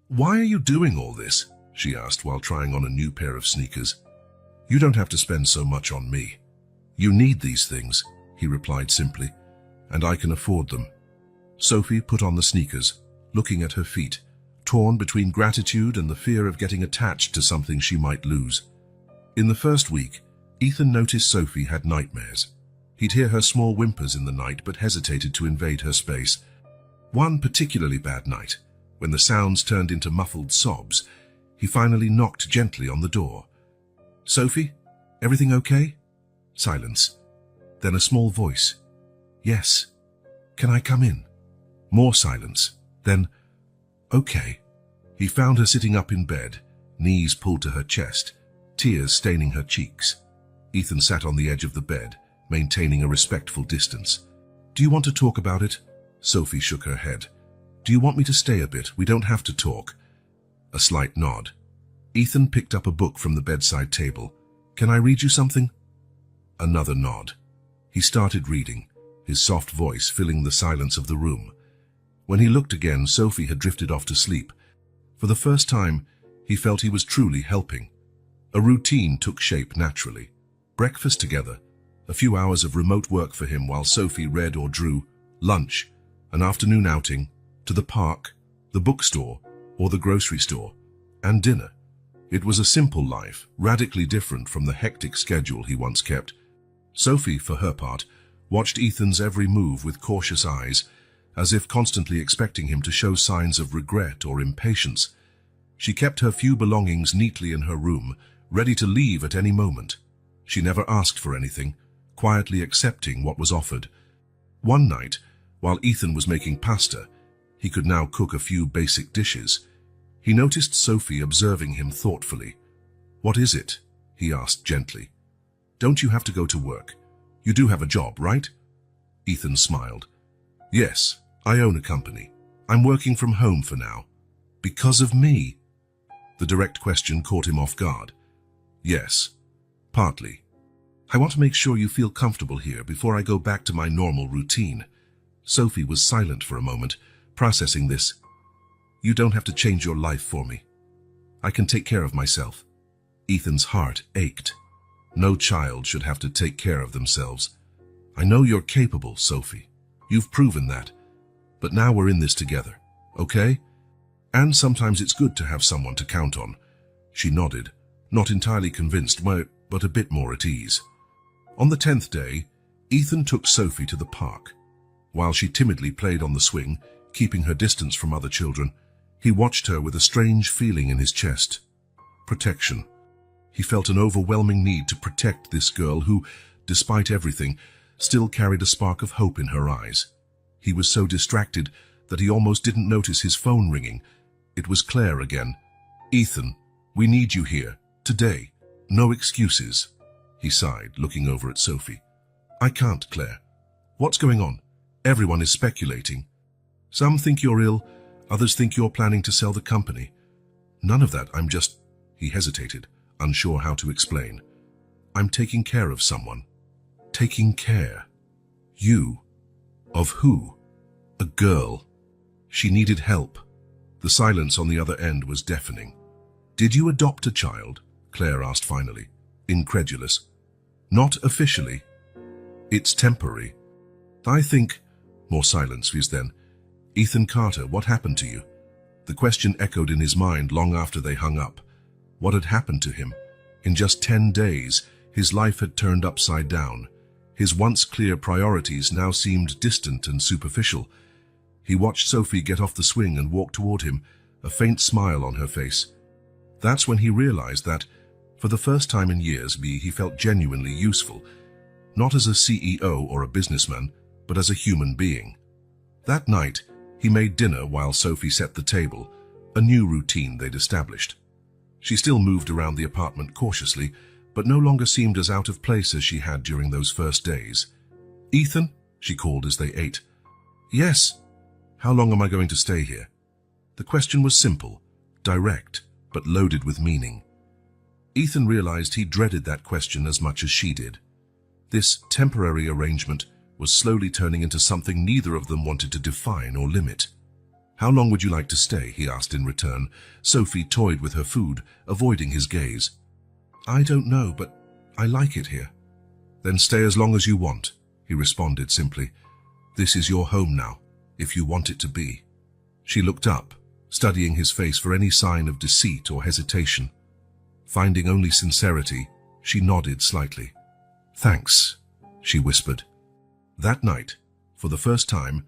"Why are you doing all this?" she asked while trying on a new pair of sneakers. "You don't have to spend so much on me. You need these things," he replied simply, "and I can afford them." Sophie put on the sneakers, looking at her feet, torn between gratitude and the fear of getting attached to something she might lose. In the first week, Ethan noticed Sophie had nightmares. He'd hear her small whimpers in the night but hesitated to invade her space. One particularly bad night, when the sounds turned into muffled sobs, he finally knocked gently on the door. "Sophie, everything okay?" Silence. Then a small voice. "Yes. Can I come in?" More silence. Then, "Okay." He found her sitting up in bed, knees pulled to her chest, tears staining her cheeks. Ethan sat on the edge of the bed, maintaining a respectful distance. "Do you want to talk about it?" Sophie shook her head. "Do you want me to stay a bit? We don't have to talk." A slight nod. Ethan picked up a book from the bedside table. "Can I read you something?" Another nod. He started reading, his soft voice filling the silence of the room. When he looked again, Sophie had drifted off to sleep. For the first time, he felt he was truly helping. A routine took shape naturally. Breakfast together, a few hours of remote work for him while Sophie read or drew, lunch, an afternoon outing, to the park, the bookstore, or the grocery store, and dinner. It was a simple life, radically different from the hectic schedule he once kept. Sophie, for her part, watched Ethan's every move with cautious eyes, as if constantly expecting him to show signs of regret or impatience. She kept her few belongings neatly in her room, ready to leave at any moment. She never asked for anything, quietly accepting what was offered. One night, while Ethan was making pasta, he could now cook a few basic dishes. He noticed Sophie observing him thoughtfully. "What is it?" he asked gently. "Don't you have to go to work? You do have a job, right?" Ethan smiled. "Yes, I own a company. I'm working from home for now." "Because of me?" The direct question caught him off guard. "Yes, partly. I want to make sure you feel comfortable here before I go back to my normal routine." Sophie was silent for a moment, processing this. "You don't have to change your life for me. I can take care of myself." Ethan's heart ached. No child should have to take care of themselves. "I know you're capable, Sophie. You've proven that. But now we're in this together, okay? And sometimes it's good to have someone to count on." She nodded, not entirely convinced, but a bit more at ease. On the 10th day, Ethan took Sophie to the park. While she timidly played on the swing, keeping her distance from other children, he watched her with a strange feeling in his chest. Protection. He felt an overwhelming need to protect this girl who, despite everything, still carried a spark of hope in her eyes. He was so distracted that he almost didn't notice his phone ringing. It was Claire again. "Ethan, we need you here, today. No excuses." He sighed, looking over at Sophie. "I can't, Claire. What's going on? Everyone is speculating. Some think you're ill, others think you're planning to sell the company." "None of that, I'm just—" He hesitated, unsure how to explain. "I'm taking care of someone." "Taking care? You? Of who?" "A girl. She needed help." The silence on the other end was deafening. "Did you adopt a child?" Claire asked finally, incredulous. "Not officially. It's temporary." "I think—" More silence was then. "Ethan Carter, what happened to you?" The question echoed in his mind long after they hung up. What had happened to him? In just 10 days, his life had turned upside down. His once clear priorities now seemed distant and superficial. He watched Sophie get off the swing and walk toward him, a faint smile on her face. That's when he realized that, for the first time in years, he felt genuinely useful, not as a CEO or a businessman, but as a human being. That night, he made dinner while Sophie set the table, a new routine they'd established. She still moved around the apartment cautiously, but no longer seemed as out of place as she had during those first days. "Ethan?" she called as they ate. "Yes." "How long am I going to stay here?" The question was simple, direct, but loaded with meaning. Ethan realized he dreaded that question as much as she did. This temporary arrangement was slowly turning into something neither of them wanted to define or limit. "How long would you like to stay?" he asked in return. Sophie toyed with her food, avoiding his gaze. "I don't know, but I like it here." "Then stay as long as you want," he responded simply. "This is your home now, if you want it to be." She looked up, studying his face for any sign of deceit or hesitation. Finding only sincerity, she nodded slightly. "Thanks," she whispered. That night, for the first time,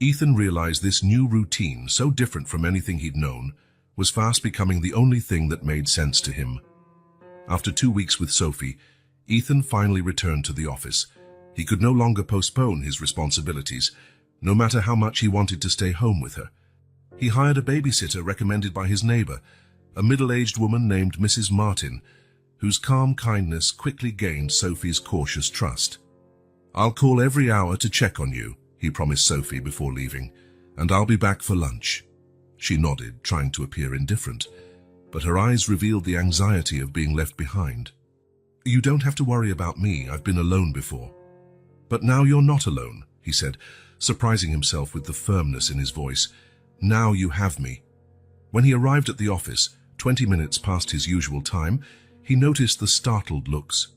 Ethan realized this new routine, so different from anything he'd known, was fast becoming the only thing that made sense to him. After 2 weeks with Sophie, Ethan finally returned to the office. He could no longer postpone his responsibilities, no matter how much he wanted to stay home with her. He hired a babysitter recommended by his neighbor, a middle-aged woman named Mrs. Martin, whose calm kindness quickly gained Sophie's cautious trust. "I'll call every hour to check on you," he promised Sophie before leaving, "and I'll be back for lunch." She nodded, trying to appear indifferent, but her eyes revealed the anxiety of being left behind. "You don't have to worry about me, I've been alone before." "But now you're not alone," he said, surprising himself with the firmness in his voice. "Now you have me." When he arrived at the office, 20 minutes past his usual time, he noticed the startled looks.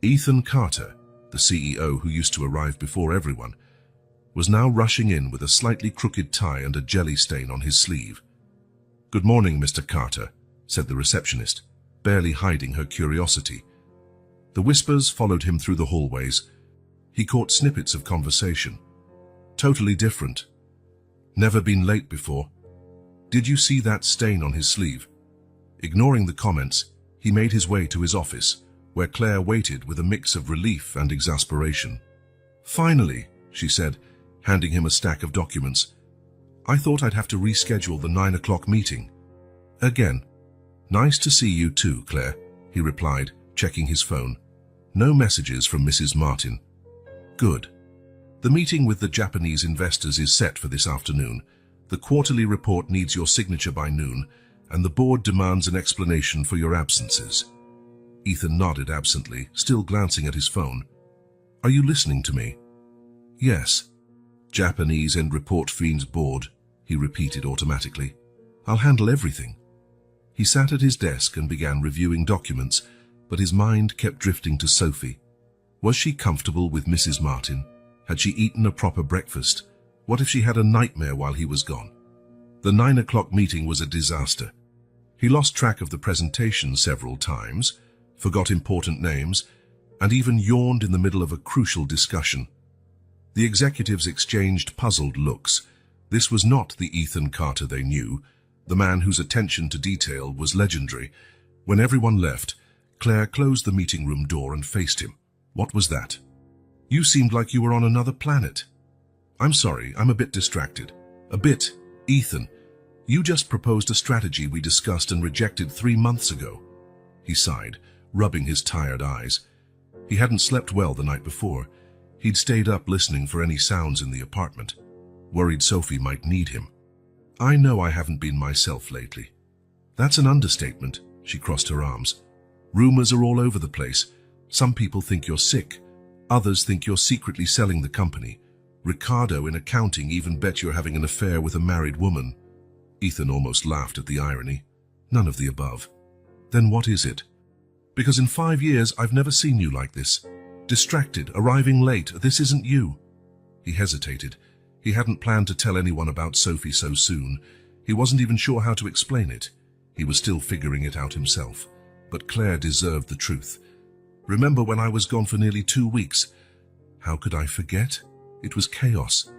Ethan Carter, the CEO who used to arrive before everyone, was now rushing in with a slightly crooked tie and a jelly stain on his sleeve. "Good morning, Mr. Carter," said the receptionist, barely hiding her curiosity. The whispers followed him through the hallways. He caught snippets of conversation. Totally different. "Never been late before. Did you see that stain on his sleeve?" Ignoring the comments, he made his way to his office, where Claire waited with a mix of relief and exasperation. "Finally," she said, handing him a stack of documents. "I thought I'd have to reschedule the 9 o'clock meeting." "Again." "Nice to see you too, Claire," he replied, checking his phone. No messages from Mrs. Martin. "Good. The meeting with the Japanese investors is set for this afternoon. The quarterly report needs your signature by noon, and the board demands an explanation for your absences." Ethan nodded absently, still glancing at his phone. "Are you listening to me?" "Yes." "Japanese and report fiends board," he repeated automatically. "I'll handle everything." He sat at his desk and began reviewing documents, but his mind kept drifting to Sophie. Was she comfortable with Mrs. Martin? Had she eaten a proper breakfast? What if she had a nightmare while he was gone? The 9 o'clock meeting was a disaster. He lost track of the presentation several times, forgot important names, and even yawned in the middle of a crucial discussion. The executives exchanged puzzled looks. This was not the Ethan Carter they knew, the man whose attention to detail was legendary. When everyone left, Claire closed the meeting room door and faced him. "What was that?" "You seemed like you were on another planet." "I'm sorry, I'm a bit distracted." "A bit? Ethan, you just proposed a strategy we discussed and rejected 3 months ago." He sighed, rubbing his tired eyes. He hadn't slept well the night before. He'd stayed up listening for any sounds in the apartment, worried Sophie might need him. "I know I haven't been myself lately." "That's an understatement," she crossed her arms. "Rumors are all over the place. Some people think you're sick. Others think you're secretly selling the company. Ricardo in accounting even bet you're having an affair with a married woman." Ethan almost laughed at the irony. "None of the above." "Then what is it?" "Because in 5 years I've never seen you like this. Distracted, arriving late. This isn't you." He hesitated. He hadn't planned to tell anyone about Sophie so soon. He wasn't even sure how to explain it. He was still figuring it out himself. But Claire deserved the truth. "Remember when I was gone for nearly 2 weeks? How could I forget? It was chaos.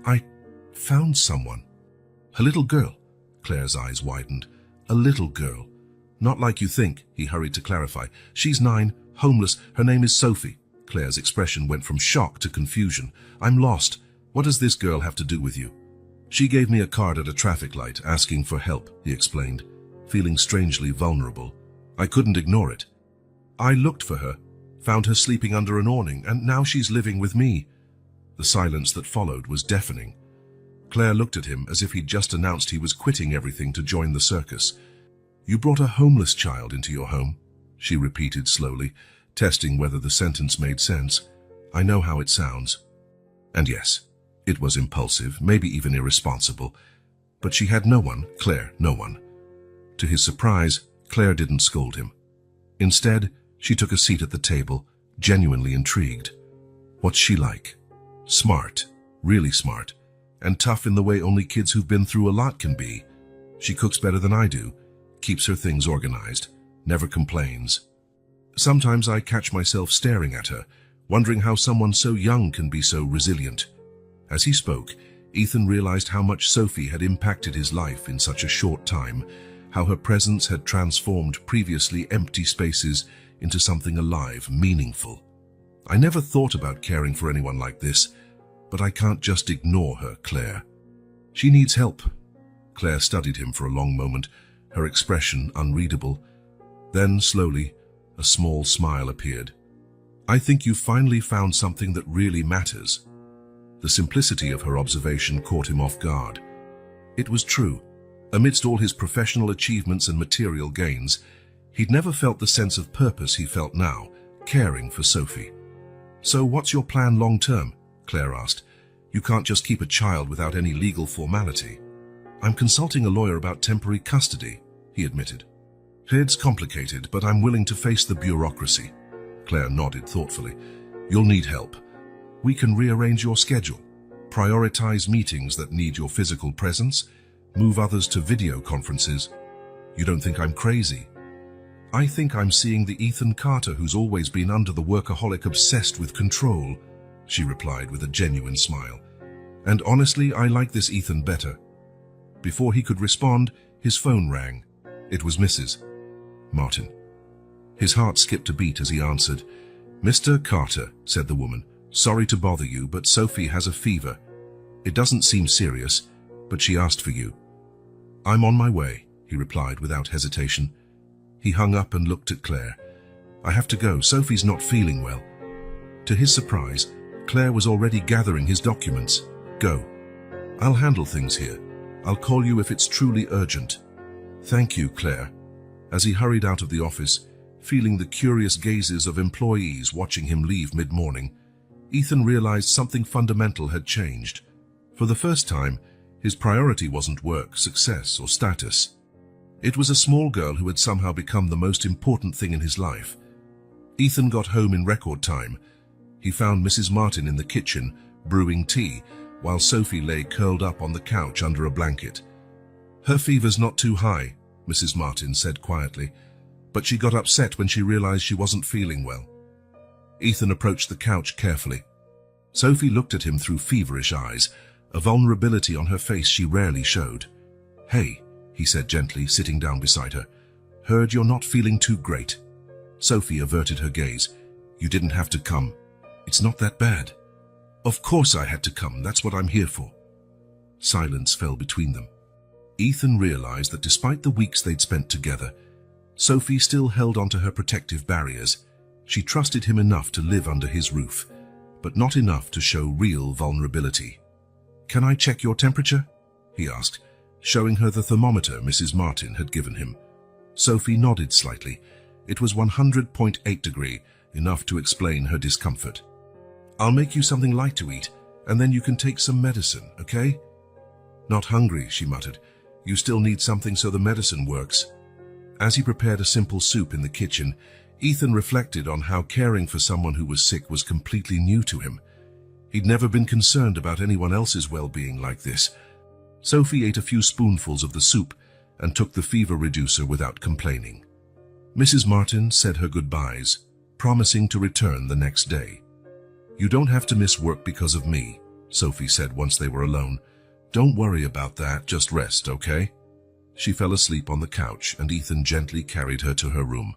I found someone." "A little girl." Claire's eyes widened. "A little girl. Not like you think," he hurried to clarify. "She's 9, homeless. Her name is Sophie." Claire's expression went from shock to confusion. "I'm lost. What does this girl have to do with you?" "She gave me a card at a traffic light asking for help," he explained, feeling strangely vulnerable. "I couldn't ignore it. I looked for her, found her sleeping under an awning, and now she's living with me." The silence that followed was deafening. Claire looked at him as if he'd just announced he was quitting everything to join the circus. "You brought a homeless child into your home," she repeated slowly, testing whether the sentence made sense. "I know how it sounds." And yes, it was impulsive, maybe even irresponsible. But she had no one, Claire, no one. To his surprise, Claire didn't scold him. Instead, she took a seat at the table, genuinely intrigued. What's she like? Smart, really smart, and tough in the way only kids who've been through a lot can be. She cooks better than I do, keeps her things organized, never complains. Sometimes I catch myself staring at her, wondering how someone so young can be so resilient. As he spoke, Ethan realized how much Sophie had impacted his life in such a short time, how her presence had transformed previously empty spaces into something alive, meaningful. I never thought about caring for anyone like this, but I can't just ignore her, Claire. She needs help. Claire studied him for a long moment, her expression unreadable. Then, slowly, a small smile appeared. I think you finally found something that really matters. The simplicity of her observation caught him off guard. It was true. Amidst all his professional achievements and material gains, he'd never felt the sense of purpose he felt now, caring for Sophie. So what's your plan long-term? Claire asked. You can't just keep a child without any legal formality. I'm consulting a lawyer about temporary custody, he admitted. It's complicated, but I'm willing to face the bureaucracy. Claire nodded thoughtfully. You'll need help. We can rearrange your schedule, prioritize meetings that need your physical presence, move others to video conferences. You don't think I'm crazy? I think I'm seeing the Ethan Carter who's always been under the workaholic obsessed with control, she replied with a genuine smile. And honestly, I like this Ethan better. Before he could respond, his phone rang. It was Mrs. Martin. His heart skipped a beat as he answered. Mr. Carter, said the woman, sorry to bother you, but Sophie has a fever. It doesn't seem serious, but she asked for you. I'm on my way, he replied without hesitation. He hung up and looked at Claire. I have to go, Sophie's not feeling well. To his surprise, Claire was already gathering his documents. Go. I'll handle things here. I'll call you if it's truly urgent. Thank you, Claire. As he hurried out of the office, feeling the curious gazes of employees watching him leave mid-morning, Ethan realized something fundamental had changed. For the first time, his priority wasn't work, success, or status. It was a small girl who had somehow become the most important thing in his life. Ethan got home in record time. He found Mrs. Martin in the kitchen, brewing tea, while Sophie lay curled up on the couch under a blanket. Her fever's not too high, Mrs. Martin said quietly, but she got upset when she realized she wasn't feeling well. Ethan approached the couch carefully. Sophie looked at him through feverish eyes, a vulnerability on her face she rarely showed. Hey, he said gently, sitting down beside her. Heard you're not feeling too great. Sophie averted her gaze. You didn't have to come. It's not that bad. Of course I had to come, that's what I'm here for. Silence fell between them. Ethan realized that despite the weeks they'd spent together, Sophie still held onto her protective barriers. She trusted him enough to live under his roof, but not enough to show real vulnerability. Can I check your temperature? He asked, showing her the thermometer Mrs. Martin had given him. Sophie nodded slightly. It was 100.8 degrees, enough to explain her discomfort. I'll make you something light to eat, and then you can take some medicine, okay? Not hungry, she muttered. You still need something so the medicine works. As he prepared a simple soup in the kitchen, Ethan reflected on how caring for someone who was sick was completely new to him. He'd never been concerned about anyone else's well-being like this. Sophie ate a few spoonfuls of the soup and took the fever reducer without complaining. Mrs. Martin said her goodbyes, promising to return the next day. You don't have to miss work because of me, Sophie said once they were alone. Don't worry about that, just rest, okay? She fell asleep on the couch and Ethan gently carried her to her room.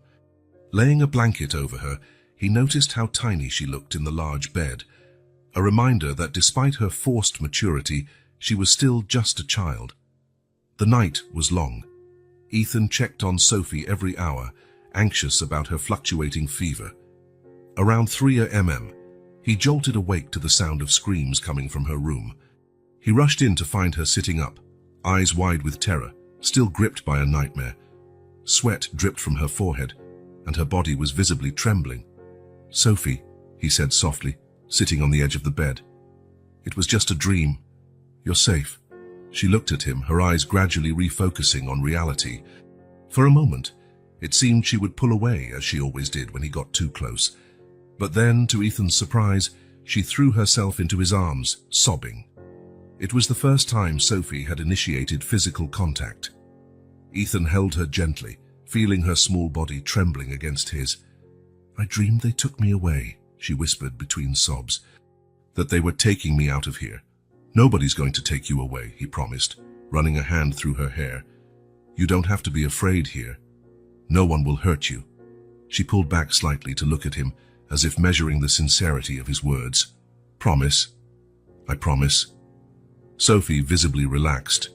Laying a blanket over her, he noticed how tiny she looked in the large bed, a reminder that despite her forced maturity, she was still just a child. The night was long. Ethan checked on Sophie every hour, anxious about her fluctuating fever. Around 3 a.m., he jolted awake to the sound of screams coming from her room. He rushed in to find her sitting up, eyes wide with terror, still gripped by a nightmare. Sweat dripped from her forehead, and her body was visibly trembling. Sophie, he said softly, sitting on the edge of the bed. It was just a dream. You're safe. She looked at him, her eyes gradually refocusing on reality. For a moment, it seemed she would pull away, as she always did when he got too close. But then, to Ethan's surprise, she threw herself into his arms, sobbing. It was the first time Sophie had initiated physical contact. Ethan held her gently, feeling her small body trembling against his. I dreamed they took me away, she whispered between sobs. That they were taking me out of here. Nobody's going to take you away, he promised, running a hand through her hair. You don't have to be afraid here. No one will hurt you. She pulled back slightly to look at him, as if measuring the sincerity of his words. Promise? I promise. Sophie visibly relaxed.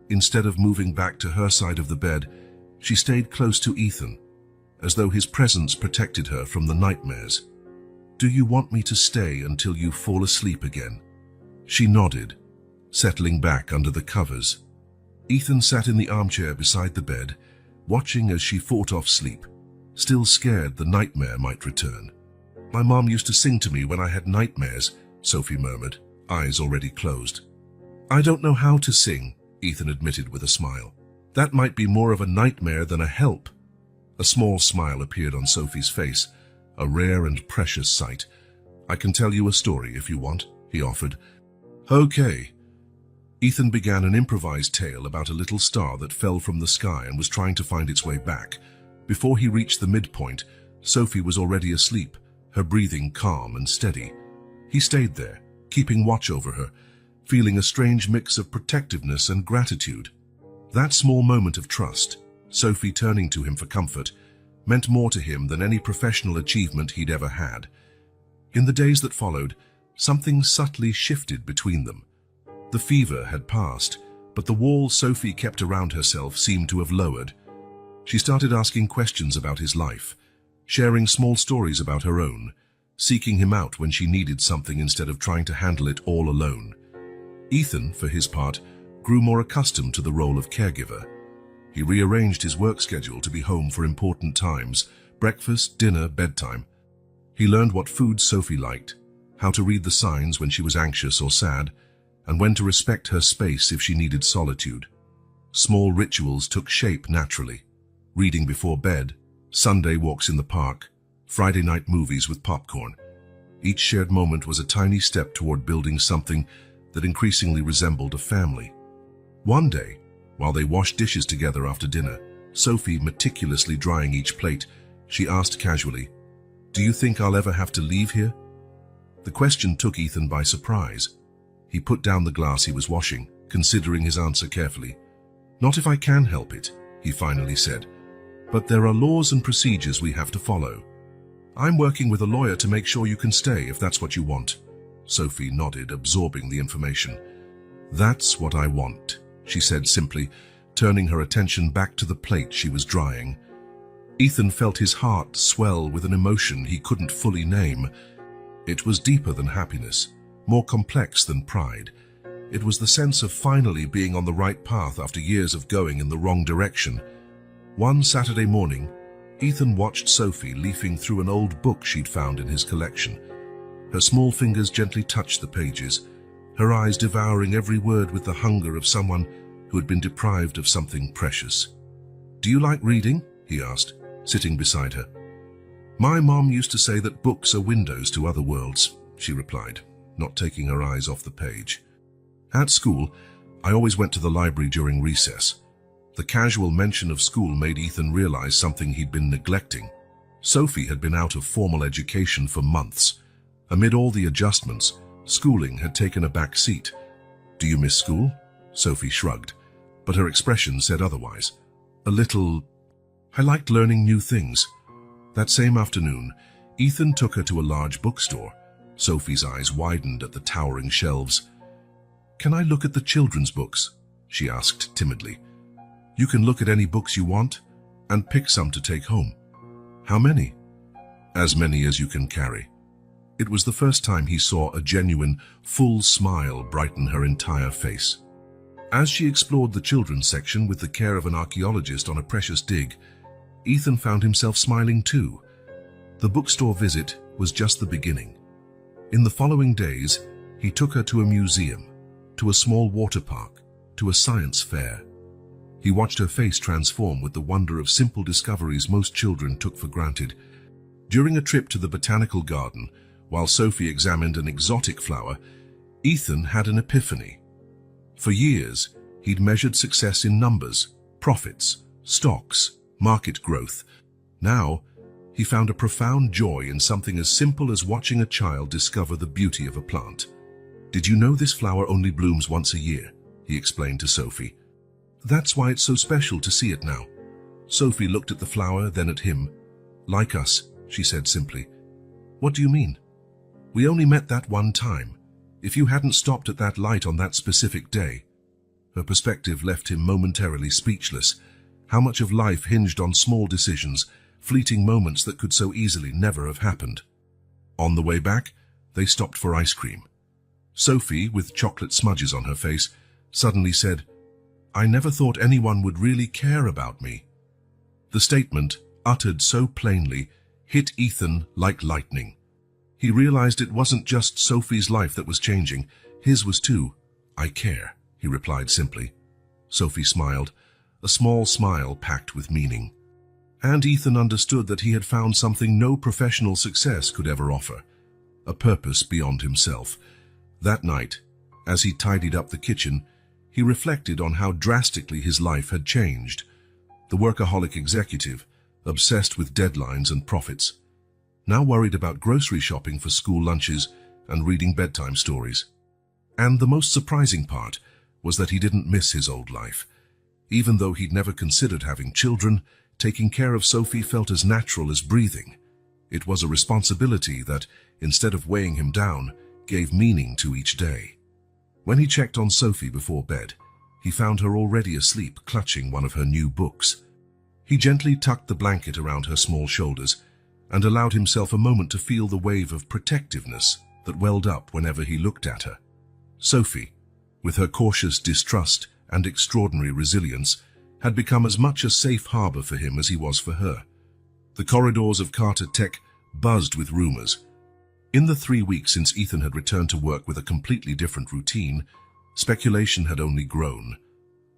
Instead of moving back to her side of the bed, she stayed close to Ethan, as though his presence protected her from the nightmares. Do you want me to stay until you fall asleep again? She nodded, settling back under the covers. Ethan sat in the armchair beside the bed, watching as she fought off sleep, still scared the nightmare might return. My mom used to sing to me when I had nightmares, Sophie murmured, eyes already closed. I don't know how to sing, Ethan admitted with a smile. That might be more of a nightmare than a help. A small smile appeared on Sophie's face, a rare and precious sight. I can tell you a story if you want, he offered. Okay. Ethan began an improvised tale about a little star that fell from the sky and was trying to find its way back. Before he reached the midpoint, Sophie was already asleep, her breathing calm and steady. He stayed there, keeping watch over her, feeling a strange mix of protectiveness and gratitude. That small moment of trust, Sophie turning to him for comfort, meant more to him than any professional achievement he'd ever had. In the days that followed, something subtly shifted between them. The fever had passed, but the wall Sophie kept around herself seemed to have lowered. She started asking questions about his life, sharing small stories about her own, seeking him out when she needed something instead of trying to handle it all alone. Ethan, for his part, grew more accustomed to the role of caregiver. He rearranged his work schedule to be home for important times, breakfast, dinner, bedtime. He learned what foods Sophie liked, how to read the signs when she was anxious or sad, and when to respect her space if she needed solitude. Small rituals took shape naturally. Reading before bed, Sunday walks in the park, Friday night movies with popcorn. Each shared moment was a tiny step toward building something that increasingly resembled a family. One day, while they washed dishes together after dinner, Sophie meticulously drying each plate, she asked casually, "Do you think I'll ever have to leave here?" The question took Ethan by surprise. He put down the glass he was washing, considering his answer carefully. "Not if I can help it," he finally said. "But there are laws and procedures we have to follow. I'm working with a lawyer to make sure you can stay if that's what you want." Sophie nodded, absorbing the information. "That's what I want," she said simply, turning her attention back to the plate she was drying. Ethan felt his heart swell with an emotion he couldn't fully name. It was deeper than happiness, more complex than pride. It was the sense of finally being on the right path after years of going in the wrong direction. One Saturday morning, Ethan watched Sophie leafing through an old book she'd found in his collection. Her small fingers gently touched the pages, her eyes devouring every word with the hunger of someone who had been deprived of something precious. "Do you like reading?" he asked, sitting beside her. "My mom used to say that books are windows to other worlds," she replied, not taking her eyes off the page. "At school, I always went to the library during recess." The casual mention of school made Ethan realize something he'd been neglecting. Sophie had been out of formal education for months. Amid all the adjustments, schooling had taken a back seat. "Do you miss school?" Sophie shrugged, but her expression said otherwise. "A little. I liked learning new things." That same afternoon, Ethan took her to a large bookstore. Sophie's eyes widened at the towering shelves. "Can I look at the children's books?" she asked timidly. "You can look at any books you want, and pick some to take home." "How many?" "As many as you can carry." It was the first time he saw a genuine, full smile brighten her entire face. As she explored the children's section with the care of an archaeologist on a precious dig, Ethan found himself smiling too. The bookstore visit was just the beginning. In the following days, he took her to a museum, to a small water park, to a science fair. He watched her face transform with the wonder of simple discoveries most children took for granted. During a trip to the botanical garden, while Sophie examined an exotic flower, Ethan had an epiphany. For years, he'd measured success in numbers, profits, stocks, market growth. Now, He found a profound joy in something as simple as watching a child discover the beauty of a plant. "Did you know this flower only blooms once a year?" he explained to Sophie. "That's why it's so special to see it now." Sophie looked at the flower, then at him. "Like us," she said simply. "What do you mean?" "We only met that one time. If you hadn't stopped at that light on that specific day." Her perspective left him momentarily speechless. How much of life hinged on small decisions, fleeting moments that could so easily never have happened. On the way back, they stopped for ice cream. Sophie, with chocolate smudges on her face, suddenly said, "I never thought anyone would really care about me." The statement, uttered so plainly, hit Ethan like lightning. He realized it wasn't just Sophie's life that was changing, his was too. "I care," he replied simply. Sophie smiled, a small smile packed with meaning. And Ethan understood that he had found something no professional success could ever offer, a purpose beyond himself. That night, as he tidied up the kitchen, he reflected on how drastically his life had changed. The workaholic executive, obsessed with deadlines and profits, now worried about grocery shopping for school lunches and reading bedtime stories. And the most surprising part was that he didn't miss his old life. Even though he'd never considered having children, taking care of Sophie felt as natural as breathing. It was a responsibility that, instead of weighing him down, gave meaning to each day. When he checked on Sophie before bed, he found her already asleep, clutching one of her new books. He gently tucked the blanket around her small shoulders and allowed himself a moment to feel the wave of protectiveness that welled up whenever he looked at her. Sophie, with her cautious distrust and extraordinary resilience, had become as much a safe harbor for him as he was for her. The corridors of Carter Tech buzzed with rumors. In the 3 weeks since Ethan had returned to work with a completely different routine, speculation had only grown.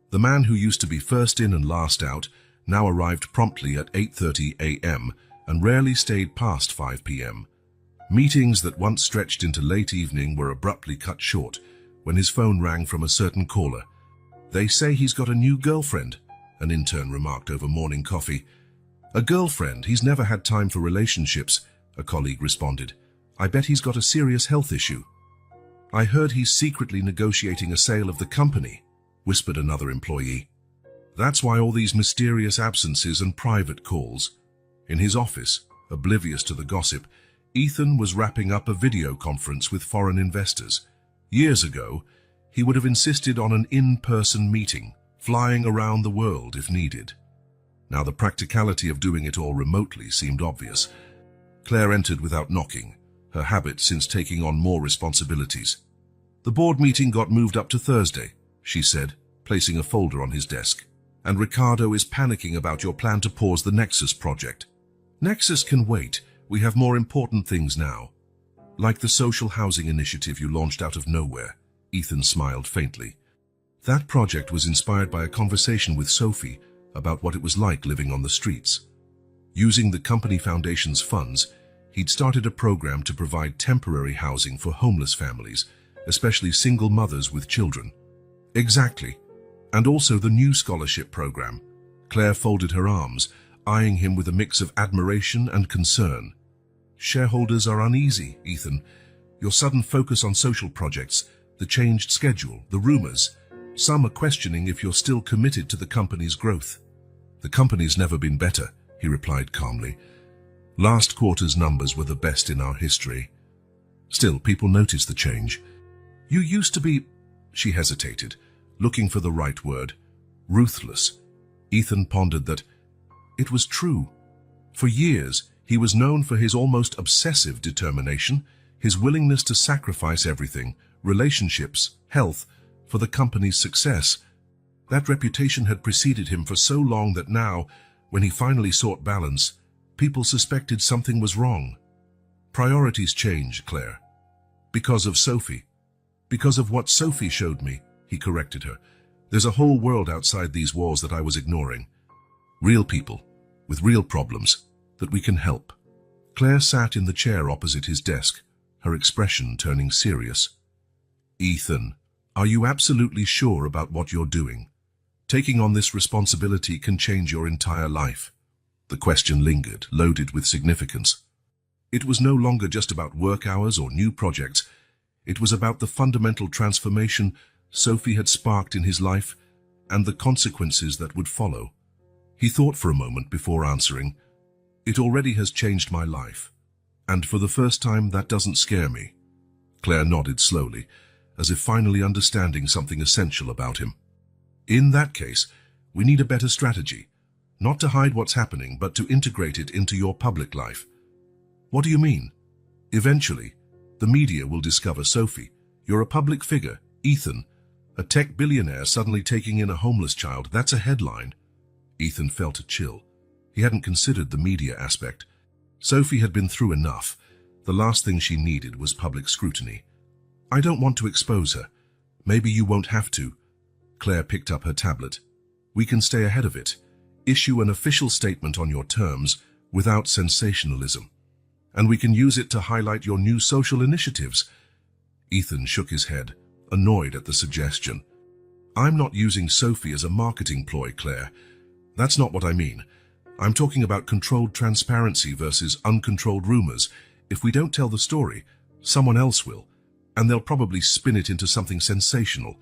The man who used to be first in and last out now arrived promptly at 8:30 a.m. and rarely stayed past 5 p.m. Meetings that once stretched into late evening were abruptly cut short when his phone rang from a certain caller. "They say he's got a new girlfriend," an intern remarked over morning coffee. "A girlfriend? He's never had time for relationships," a colleague responded. "I bet he's got a serious health issue." "I heard he's secretly negotiating a sale of the company," whispered another employee. "That's why all these mysterious absences and private calls." In his office, oblivious to the gossip, Ethan was wrapping up a video conference with foreign investors. Years ago, he would have insisted on an in-person meeting, flying around the world if needed. Now the practicality of doing it all remotely seemed obvious. Claire entered without knocking, her habit since taking on more responsibilities. "The board meeting got moved up to Thursday," she said, placing a folder on his desk. "And Ricardo is panicking about your plan to pause the Nexus project." "Nexus can wait. We have more important things now." "Like the social housing initiative you launched out of nowhere," Ethan smiled faintly. That project was inspired by a conversation with Sophie about what it was like living on the streets. Using the company foundation's funds, he'd started a program to provide temporary housing for homeless families, especially single mothers with children. "Exactly. And also the new scholarship program." Claire folded her arms, eyeing him with a mix of admiration and concern. "Shareholders are uneasy, Ethan. Your sudden focus on social projects, the changed schedule, the rumors. Some are questioning if you're still committed to the company's growth." "The company's never been better," he replied calmly. "Last quarter's numbers were the best in our history. Still, people notice the change. You used to be—" She hesitated, looking for the right word. "Ruthless." Ethan pondered that. It was true. For years, he was known for his almost obsessive determination, his willingness to sacrifice everything, relationships, health, for the company's success. That reputation had preceded him for so long that now, when he finally sought balance, people suspected something was wrong. "Priorities change, Claire. Because of Sophie. Because of what Sophie showed me," he corrected her. "There's a whole world outside these walls that I was ignoring. Real people, with real problems, that we can help." Claire sat in the chair opposite his desk, her expression turning serious. "Ethan, are you absolutely sure about what you're doing? Taking on this responsibility can change your entire life." The question lingered, loaded with significance. It was no longer just about work hours or new projects. It was about the fundamental transformation Sophie had sparked in his life and the consequences that would follow. He thought for a moment before answering. It already has changed my life, and for the first time that doesn't scare me. Claire nodded slowly, as if finally understanding something essential about him. In that case, we need a better strategy, not to hide what's happening, but to integrate it into your public life. What do you mean? Eventually, the media will discover Sophie. You're a public figure, Ethan, a tech billionaire suddenly taking in a homeless child. That's a headline. Ethan felt a chill. He hadn't considered the media aspect. Sophie had been through enough. The last thing she needed was public scrutiny. I don't want to expose her. Maybe you won't have to. Claire picked up her tablet. We can stay ahead of it. Issue an official statement on your terms without sensationalism. And we can use it to highlight your new social initiatives. Ethan shook his head, annoyed at the suggestion. I'm not using Sophie as a marketing ploy, Claire. That's not what I mean. I'm talking about controlled transparency versus uncontrolled rumors. If we don't tell the story, someone else will, and they'll probably spin it into something sensational.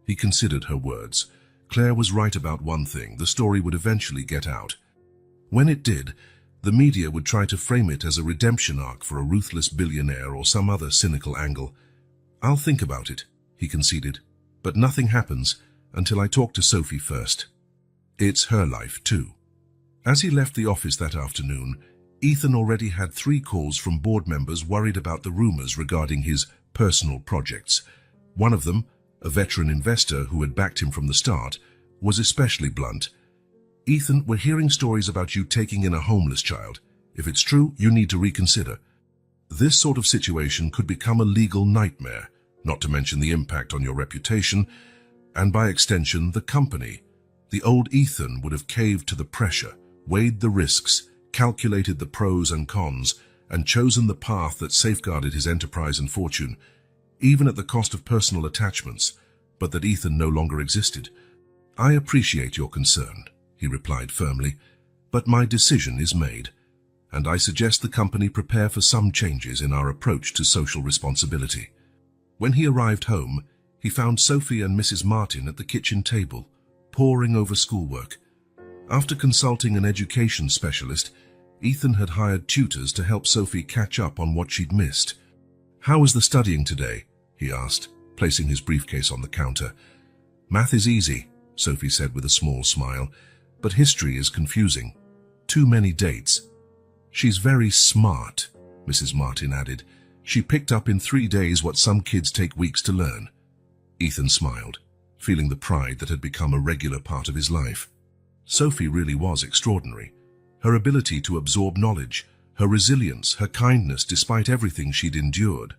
He considered her words. Claire was right about one thing: the story would eventually get out. When it did, the media would try to frame it as a redemption arc for a ruthless billionaire or some other cynical angle. I'll think about it, he conceded, but nothing happens until I talk to Sophie first. It's her life, too. As he left the office that afternoon, Ethan already had 3 calls from board members worried about the rumors regarding his personal projects. One of them, a veteran investor who had backed him from the start, was especially blunt. Ethan, we're hearing stories about you taking in a homeless child. If it's true, you need to reconsider. This sort of situation could become a legal nightmare, not to mention the impact on your reputation, and by extension, the company. The old Ethan would have caved to the pressure, weighed the risks, calculated the pros and cons, and chosen the path that safeguarded his enterprise and fortune, even at the cost of personal attachments, but that Ethan no longer existed. I appreciate your concern, he replied firmly, but my decision is made, and I suggest the company prepare for some changes in our approach to social responsibility. When he arrived home, he found Sophie and Mrs. Martin at the kitchen table, poring over schoolwork. After consulting an education specialist, Ethan had hired tutors to help Sophie catch up on what she'd missed. How was the studying today? He asked, placing his briefcase on the counter. Math is easy, Sophie said with a small smile, but history is confusing. Too many dates. She's very smart, Mrs. Martin added. She picked up in 3 days what some kids take weeks to learn. Ethan smiled, feeling the pride that had become a regular part of his life. Sophie really was extraordinary. Her ability to absorb knowledge, her resilience, her kindness despite everything she'd endured.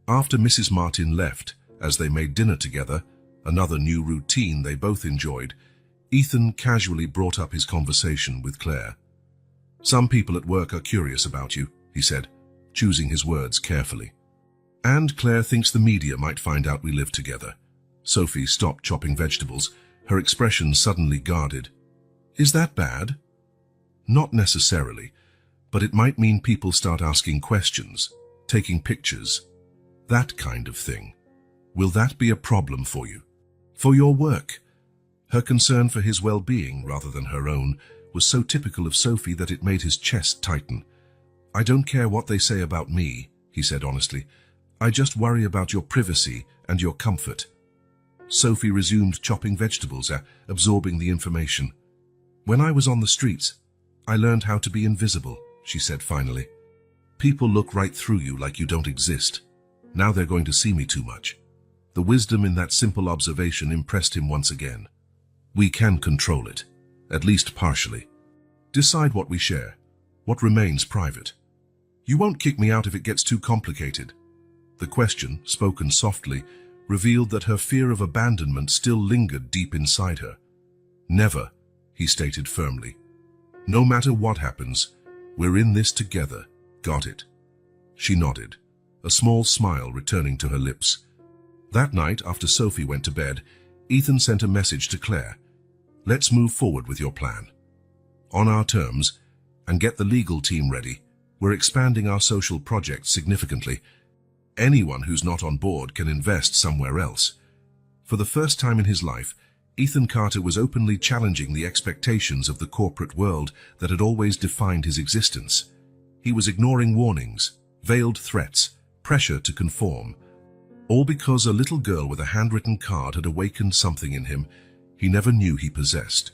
After Mrs. Martin left, as they made dinner together, another new routine they both enjoyed, Ethan casually brought up his conversation with Claire. Some people at work are curious about you, he said, choosing his words carefully. And Claire thinks the media might find out we live together. Sophie stopped chopping vegetables, her expression suddenly guarded. Is that bad? Not necessarily, but it might mean people start asking questions, taking pictures, that kind of thing. Will that be a problem for you? For your work? Her concern for his well-being rather than her own was so typical of Sophie that it made his chest tighten. I don't care what they say about me, he said honestly. I just worry about your privacy and your comfort. Sophie resumed chopping vegetables, absorbing the information. When I was on the streets, I learned how to be invisible, she said finally. People look right through you like you don't exist. Now they're going to see me too much. The wisdom in that simple observation impressed him once again. We can control it, at least partially. Decide what we share, what remains private. You won't kick me out if it gets too complicated. The question, spoken softly, revealed that her fear of abandonment still lingered deep inside her. Never, he stated firmly. No matter what happens, we're in this together. Got it? She nodded, a small smile returning to her lips. That night, after Sophie went to bed, Ethan sent a message to Claire. Let's move forward with your plan. on our terms, and get the legal team ready. We're expanding our social project significantly. Anyone who's not on board can invest somewhere else. For the first time in his life, Ethan Carter was openly challenging the expectations of the corporate world that had always defined his existence. He was ignoring warnings, veiled threats, pressure to conform, all because a little girl with a handwritten card had awakened something in him he never knew he possessed: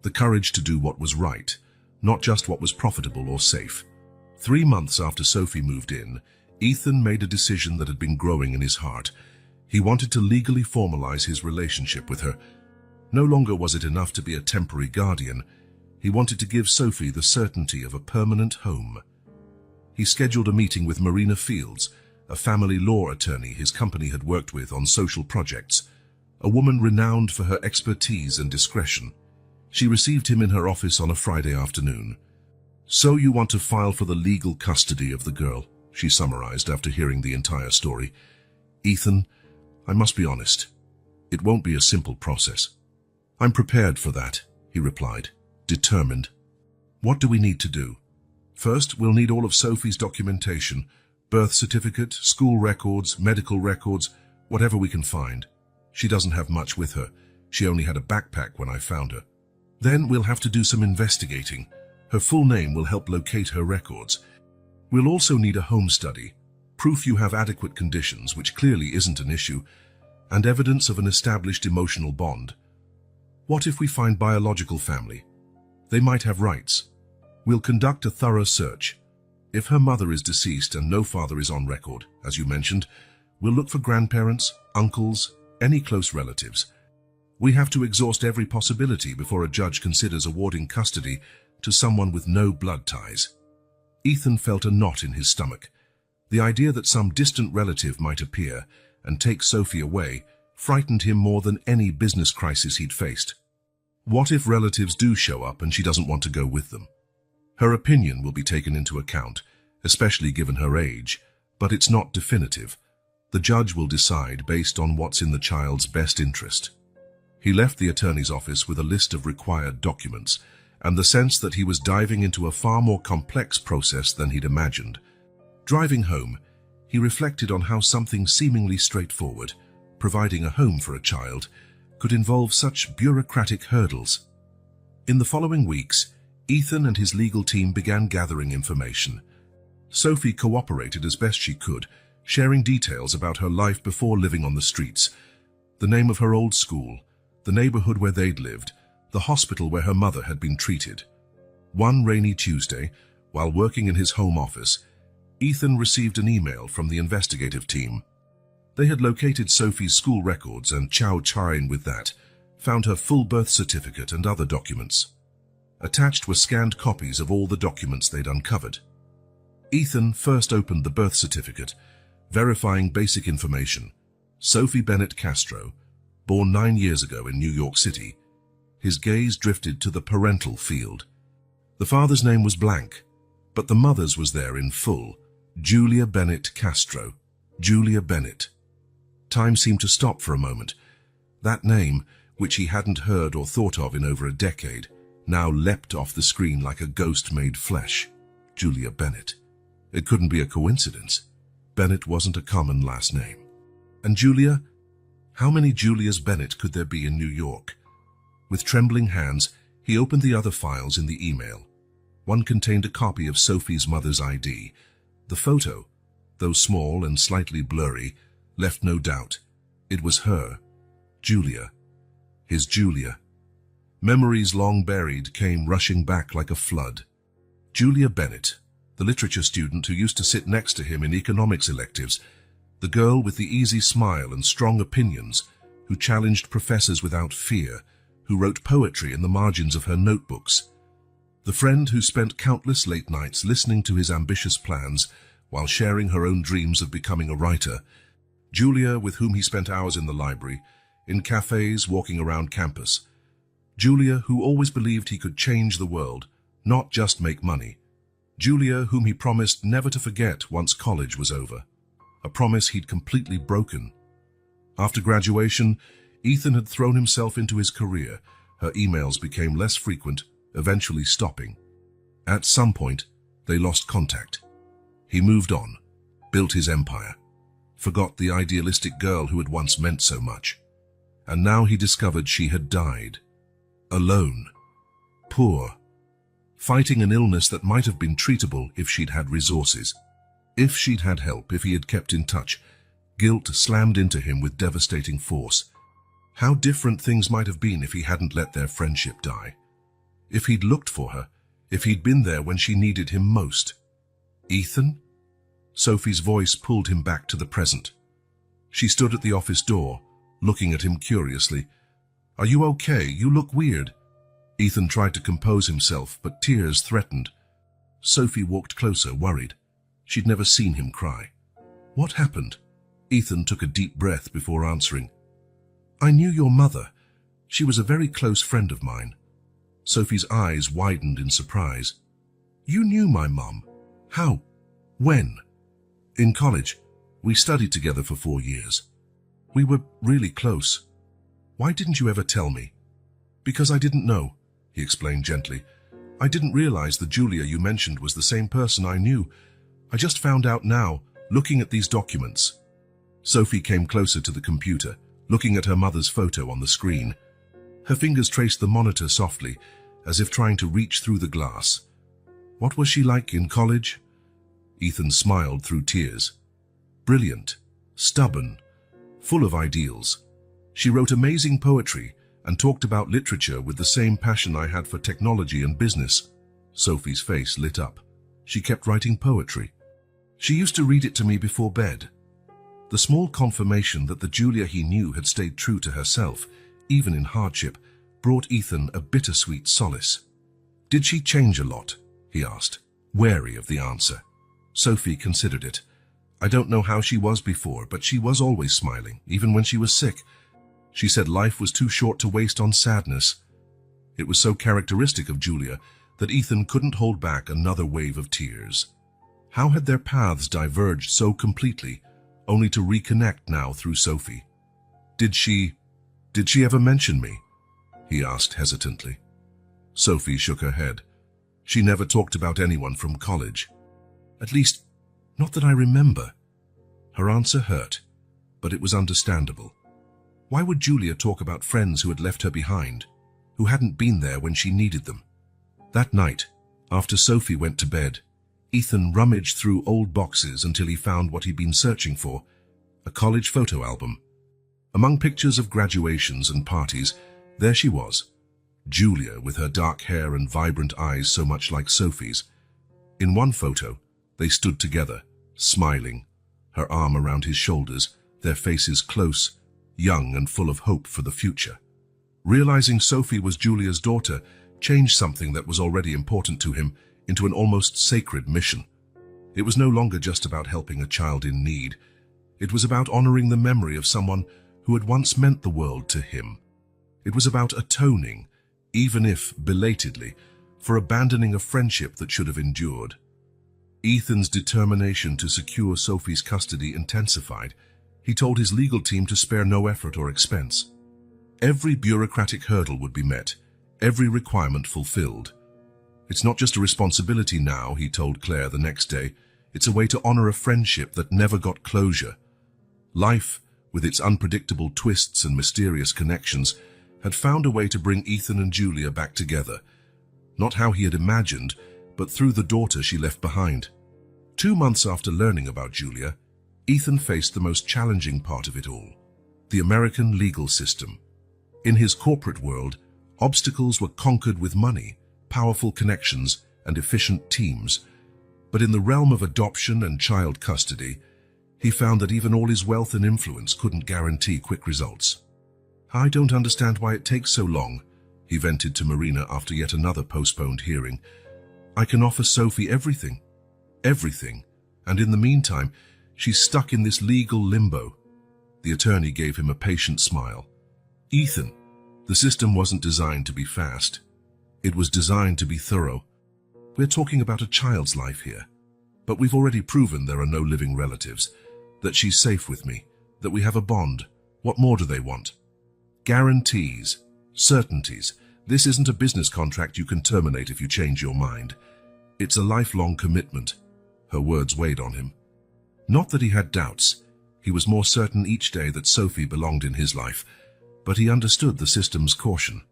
the courage to do what was right, not just what was profitable or safe. 3 months after Sophie moved in, Ethan made a decision that had been growing in his heart. He wanted to legally formalize his relationship with her. No longer was it enough to be a temporary guardian. He wanted to give Sophie the certainty of a permanent home. He scheduled a meeting with Marina Fields, a family law attorney his company had worked with on social projects, a woman renowned for her expertise and discretion. She received him in her office on a Friday afternoon. "So you want to file for the legal custody of the girl," she summarized after hearing the entire story. "Ethan, I must be honest. It won't be a simple process." "I'm prepared for that," he replied, determined. "What do we need to do?" "First, we'll need all of Sophie's documentation, birth certificate, school records, medical records, whatever we can find. She doesn't have much with her. She only had a backpack when I found her. Then we'll have to do some investigating. Her full name will help locate her records. We'll also need a home study, proof you have adequate conditions, which clearly isn't an issue, and evidence of an established emotional bond. What if we find biological family? They might have rights. We'll conduct a thorough search. If her mother is deceased and no father is on record, as you mentioned, we'll look for grandparents, uncles, any close relatives. We have to exhaust every possibility before a judge considers awarding custody to someone with no blood ties. Ethan felt a knot in his stomach. The idea that some distant relative might appear and take Sophie away frightened him more than any business crisis he'd faced. What if relatives do show up and she doesn't want to go with them? Her opinion will be taken into account, especially given her age, but it's not definitive. The judge will decide based on what's in the child's best interest. He left the attorney's office with a list of required documents, and the sense that he was diving into a far more complex process than he'd imagined. Driving home, he reflected on how something seemingly straightforward, providing a home for a child, could involve such bureaucratic hurdles. In the following weeks, Ethan and his legal team began gathering information. Sophie cooperated as best she could, sharing details about her life before living on the streets, the name of her old school, the neighborhood where they'd lived, the hospital where her mother had been treated. One rainy Tuesday, while working in his home office, Ethan received an email from the investigative team. They had located Sophie's school records and chow-chow-ing with that, found her full birth certificate and other documents. Attached were scanned copies of all the documents they'd uncovered. Ethan first opened the birth certificate, verifying basic information. Sophie Bennett Castro, born 9 years ago in New York City. His gaze drifted to the parental field. The father's name was blank, but the mother's was there in full: Julia Bennett Castro. Julia Bennett. Time seemed to stop for a moment. That name, which he hadn't heard or thought of in over a decade, now leapt off the screen like a ghost made flesh. Julia Bennett. It couldn't be a coincidence. Bennett wasn't a common last name. And Julia? How many Julias Bennett could there be in New York? With trembling hands, he opened the other files in the email. One contained a copy of Sophie's mother's ID. The photo, though small and slightly blurry, left no doubt. It was her. Julia. His Julia. Memories long buried came rushing back like a flood. Julia Bennett, the literature student who used to sit next to him in economics electives, the girl with the easy smile and strong opinions, who challenged professors without fear, who wrote poetry in the margins of her notebooks. The friend who spent countless late nights listening to his ambitious plans while sharing her own dreams of becoming a writer. Julia, with whom he spent hours in the library, in cafes, walking around campus. Julia, who always believed he could change the world, not just make money. Julia, whom he promised never to forget once college was over. A promise he'd completely broken. After graduation, Ethan had thrown himself into his career. Her emails became less frequent, eventually stopping. At some point, they lost contact. He moved on, built his empire, forgot the idealistic girl who had once meant so much. And now he discovered she had died. Alone. Poor. Fighting an illness that might have been treatable if she'd had resources. If she'd had help, if he had kept in touch. Guilt slammed into him with devastating force. How different things might have been if he hadn't let their friendship die. If he'd looked for her, if he'd been there when she needed him most. Ethan? Sophie's voice pulled him back to the present. She stood at the office door, looking at him curiously. "Are you okay? You look weird." Ethan tried to compose himself, but tears threatened. Sophie walked closer, worried. She'd never seen him cry. "What happened?" Ethan took a deep breath before answering. "I knew your mother. She was a very close friend of mine." Sophie's eyes widened in surprise. "You knew my mom? How? When?" "In college. We studied together for 4 years. We were really close." "Why didn't you ever tell me?" "Because I didn't know," he explained gently. "I didn't realize the Julia you mentioned was the same person I knew. I just found out now, looking at these documents." Sophie came closer to the computer, looking at her mother's photo on the screen. Her fingers traced the monitor softly, as if trying to reach through the glass. "What was she like in college?" Ethan smiled through tears. "Brilliant, stubborn, full of ideals. She wrote amazing poetry and talked about literature with the same passion I had for technology and business." Sophie's face lit up. "She kept writing poetry. She used to read it to me before bed." The small confirmation that the Julia he knew had stayed true to herself, even in hardship, brought Ethan a bittersweet solace. "Did she change a lot?" he asked, wary of the answer. Sophie considered it. "I don't know how she was before, but she was always smiling, even when she was sick. She said life was too short to waste on sadness." It was so characteristic of Julia that Ethan couldn't hold back another wave of tears. How had their paths diverged so completely, only to reconnect now through Sophie? Did she ever mention me?" he asked hesitantly. Sophie shook her head. "She never talked about anyone from college. At least, not that I remember." Her answer hurt, but it was understandable. Why would Julia talk about friends who had left her behind, who hadn't been there when she needed them? That night, after Sophie went to bed, Ethan rummaged through old boxes until he found what he'd been searching for, a college photo album. Among pictures of graduations and parties, there she was, Julia with her dark hair and vibrant eyes so much like Sophie's. In one photo, they stood together, smiling, her arm around his shoulders, their faces close, young and full of hope for the future. Realizing Sophie was Julia's daughter changed something that was already important to him into an almost sacred mission. It was no longer just about helping a child in need. It was about honoring the memory of someone who had once meant the world to him. It was about atoning, even if belatedly, for abandoning a friendship that should have endured. Ethan's determination to secure Sophie's custody intensified. He told his legal team to spare no effort or expense. Every bureaucratic hurdle would be met, every requirement fulfilled. "It's not just a responsibility now," he told Claire the next day. "It's a way to honor a friendship that never got closure." Life, with its unpredictable twists and mysterious connections, had found a way to bring Ethan and Julia back together. Not how he had imagined, but through the daughter she left behind. 2 months after learning about Julia, Ethan faced the most challenging part of it all, the American legal system. In his corporate world, obstacles were conquered with money, powerful connections, and efficient teams. But in the realm of adoption and child custody, he found that even all his wealth and influence couldn't guarantee quick results. "I don't understand why it takes so long," he vented to Marina after yet another postponed hearing. "I can offer Sophie everything, and in the meantime, she's stuck in this legal limbo." The attorney gave him a patient smile. "Ethan, the system wasn't designed to be fast. It was designed to be thorough. We're talking about a child's life here, but we've already proven there are no living relatives, that she's safe with me, that we have a bond. What more do they want? Guarantees, certainties, This isn't a business contract you can terminate if you change your mind. It's a lifelong commitment. Her words weighed on him. Not that he had doubts. He was more certain each day that Sophie belonged in his life, but he understood the system's caution.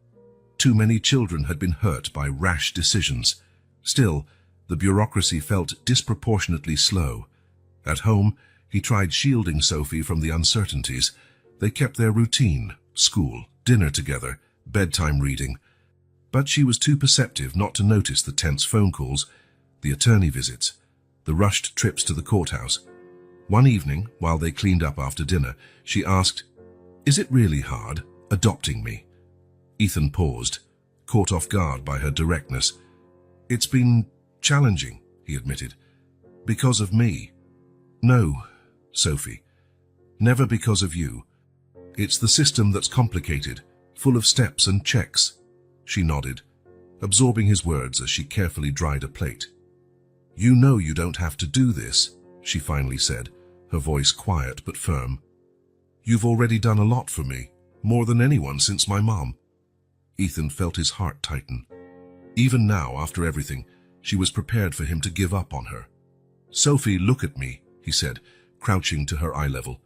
Too many children had been hurt by rash decisions. Still, the bureaucracy felt disproportionately slow. At home, he tried shielding Sophie from the uncertainties. They kept their routine, school, dinner together, bedtime reading. But she was too perceptive not to notice the tense phone calls, the attorney visits, the rushed trips to the courthouse. One evening, while they cleaned up after dinner, she asked, "Is it really hard, adopting me?" Ethan paused, caught off guard by her directness. "It's been challenging," he admitted. "Because of me." "No, Sophie. Never because of you. It's the system that's complicated, full of steps and checks." She nodded, absorbing his words as she carefully dried a plate. "You know you don't have to do this," she finally said, her voice quiet but firm. "You've already done a lot for me, more than anyone since my mom." Ethan felt his heart tighten. Even now, after everything, she was prepared for him to give up on her. "Sophie, look at me," he said, crouching to her eye level.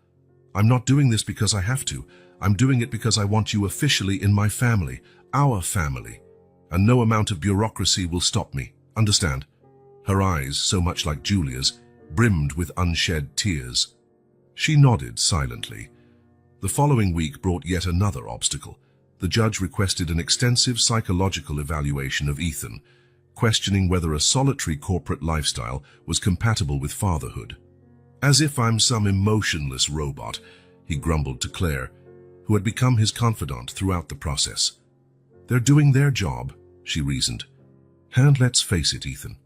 "I'm not doing this because I have to. I'm doing it because I want you officially in my family, our family. And no amount of bureaucracy will stop me. Understand?" Her eyes, so much like Julia's, brimmed with unshed tears. She nodded silently. The following week brought yet another obstacle. The judge requested an extensive psychological evaluation of Ethan, questioning whether a solitary corporate lifestyle was compatible with fatherhood. "As if I'm some emotionless robot," he grumbled to Claire, who had become his confidant throughout the process. "They're doing their job," she reasoned. "And let's face it, Ethan.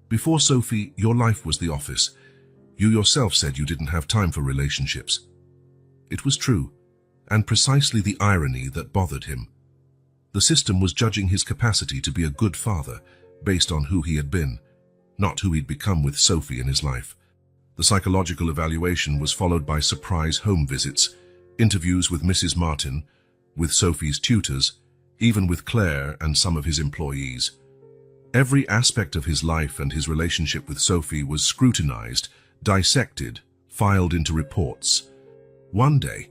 Before Sophie, your life was the office. You yourself said you didn't have time for relationships." It was true, and precisely the irony that bothered him. The system was judging his capacity to be a good father based on who he had been, not who he'd become with Sophie in his life. The psychological evaluation was followed by surprise home visits, interviews with Mrs. Martin, with Sophie's tutors, even with Claire and some of his employees. Every aspect of his life and his relationship with Sophie was scrutinized, dissected, filed into reports. One day,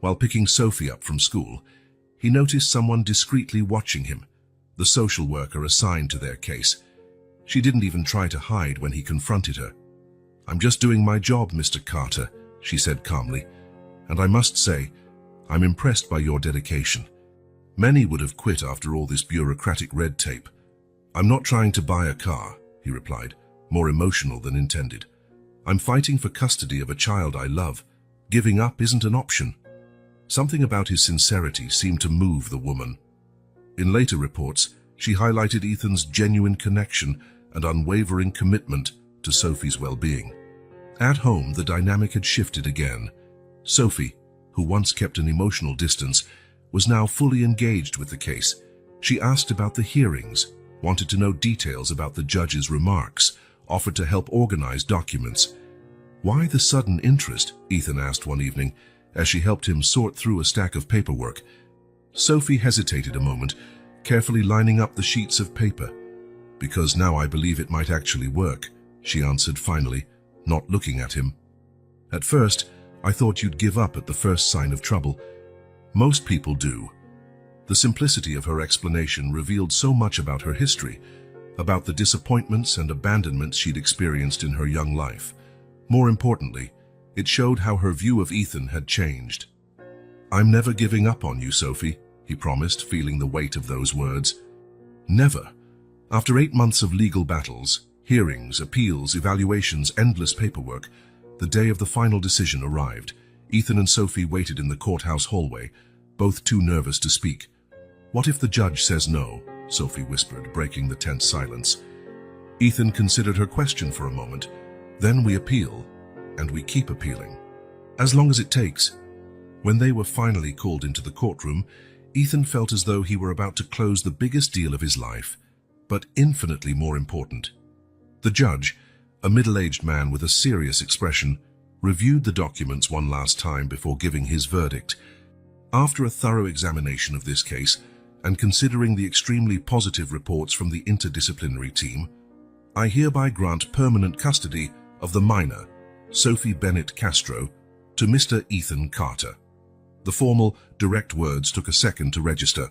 while picking Sophie up from school, he noticed someone discreetly watching him, the social worker assigned to their case. She didn't even try to hide when he confronted her. "I'm just doing my job, Mr. Carter," she said calmly, "and I must say, I'm impressed by your dedication. Many would have quit after all this bureaucratic red tape." "I'm not trying to buy a car," he replied, more emotional than intended. "I'm fighting for custody of a child I love. Giving up isn't an option." Something about his sincerity seemed to move the woman. In later reports, she highlighted Ethan's genuine connection and unwavering commitment to Sophie's well-being. At home, the dynamic had shifted again. Sophie, who once kept an emotional distance, was now fully engaged with the case. She asked about the hearings, wanted to know details about the judge's remarks, offered to help organize documents. "Why the sudden interest?" Ethan asked one evening, as she helped him sort through a stack of paperwork. Sophie hesitated a moment, carefully lining up the sheets of paper. "Because now I believe it might actually work," she answered finally, not looking at him. "At first, I thought you'd give up at the first sign of trouble. Most people do." The simplicity of her explanation revealed so much about her history, about the disappointments and abandonments she'd experienced in her young life. More importantly, it showed how her view of Ethan had changed. "I'm never giving up on you, Sophie," he promised, feeling the weight of those words. Never. After 8 months of legal battles, hearings, appeals, evaluations, endless paperwork, the day of the final decision arrived. Ethan and Sophie waited in the courthouse hallway, both too nervous to speak. "What if the judge says no?" Sophie whispered, breaking the tense silence. Ethan considered her question for a moment. "Then we appeal, and we keep appealing. As long as it takes." When they were finally called into the courtroom, Ethan felt as though he were about to close the biggest deal of his life, but infinitely more important. The judge, a middle-aged man with a serious expression, reviewed the documents one last time before giving his verdict. After a thorough examination of this case, and considering the extremely positive reports from the interdisciplinary team, I hereby grant permanent custody of the minor, Sophie Bennett Castro, to Mr. Ethan Carter. The formal, direct words took a second to register.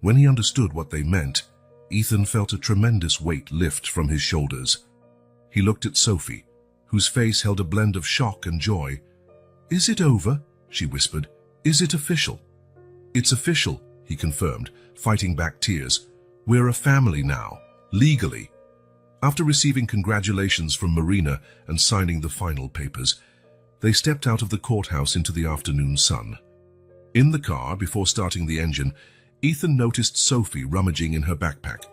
When he understood what they meant, Ethan felt a tremendous weight lift from his shoulders. He looked at Sophie, whose face held a blend of shock and joy. "Is it over?" she whispered. "Is it official?" "It's official," he confirmed, fighting back tears. "We're a family now, legally." After receiving congratulations from Marina and signing the final papers, they stepped out of the courthouse into the afternoon sun. In the car, before starting the engine, Ethan noticed Sophie rummaging in her backpack.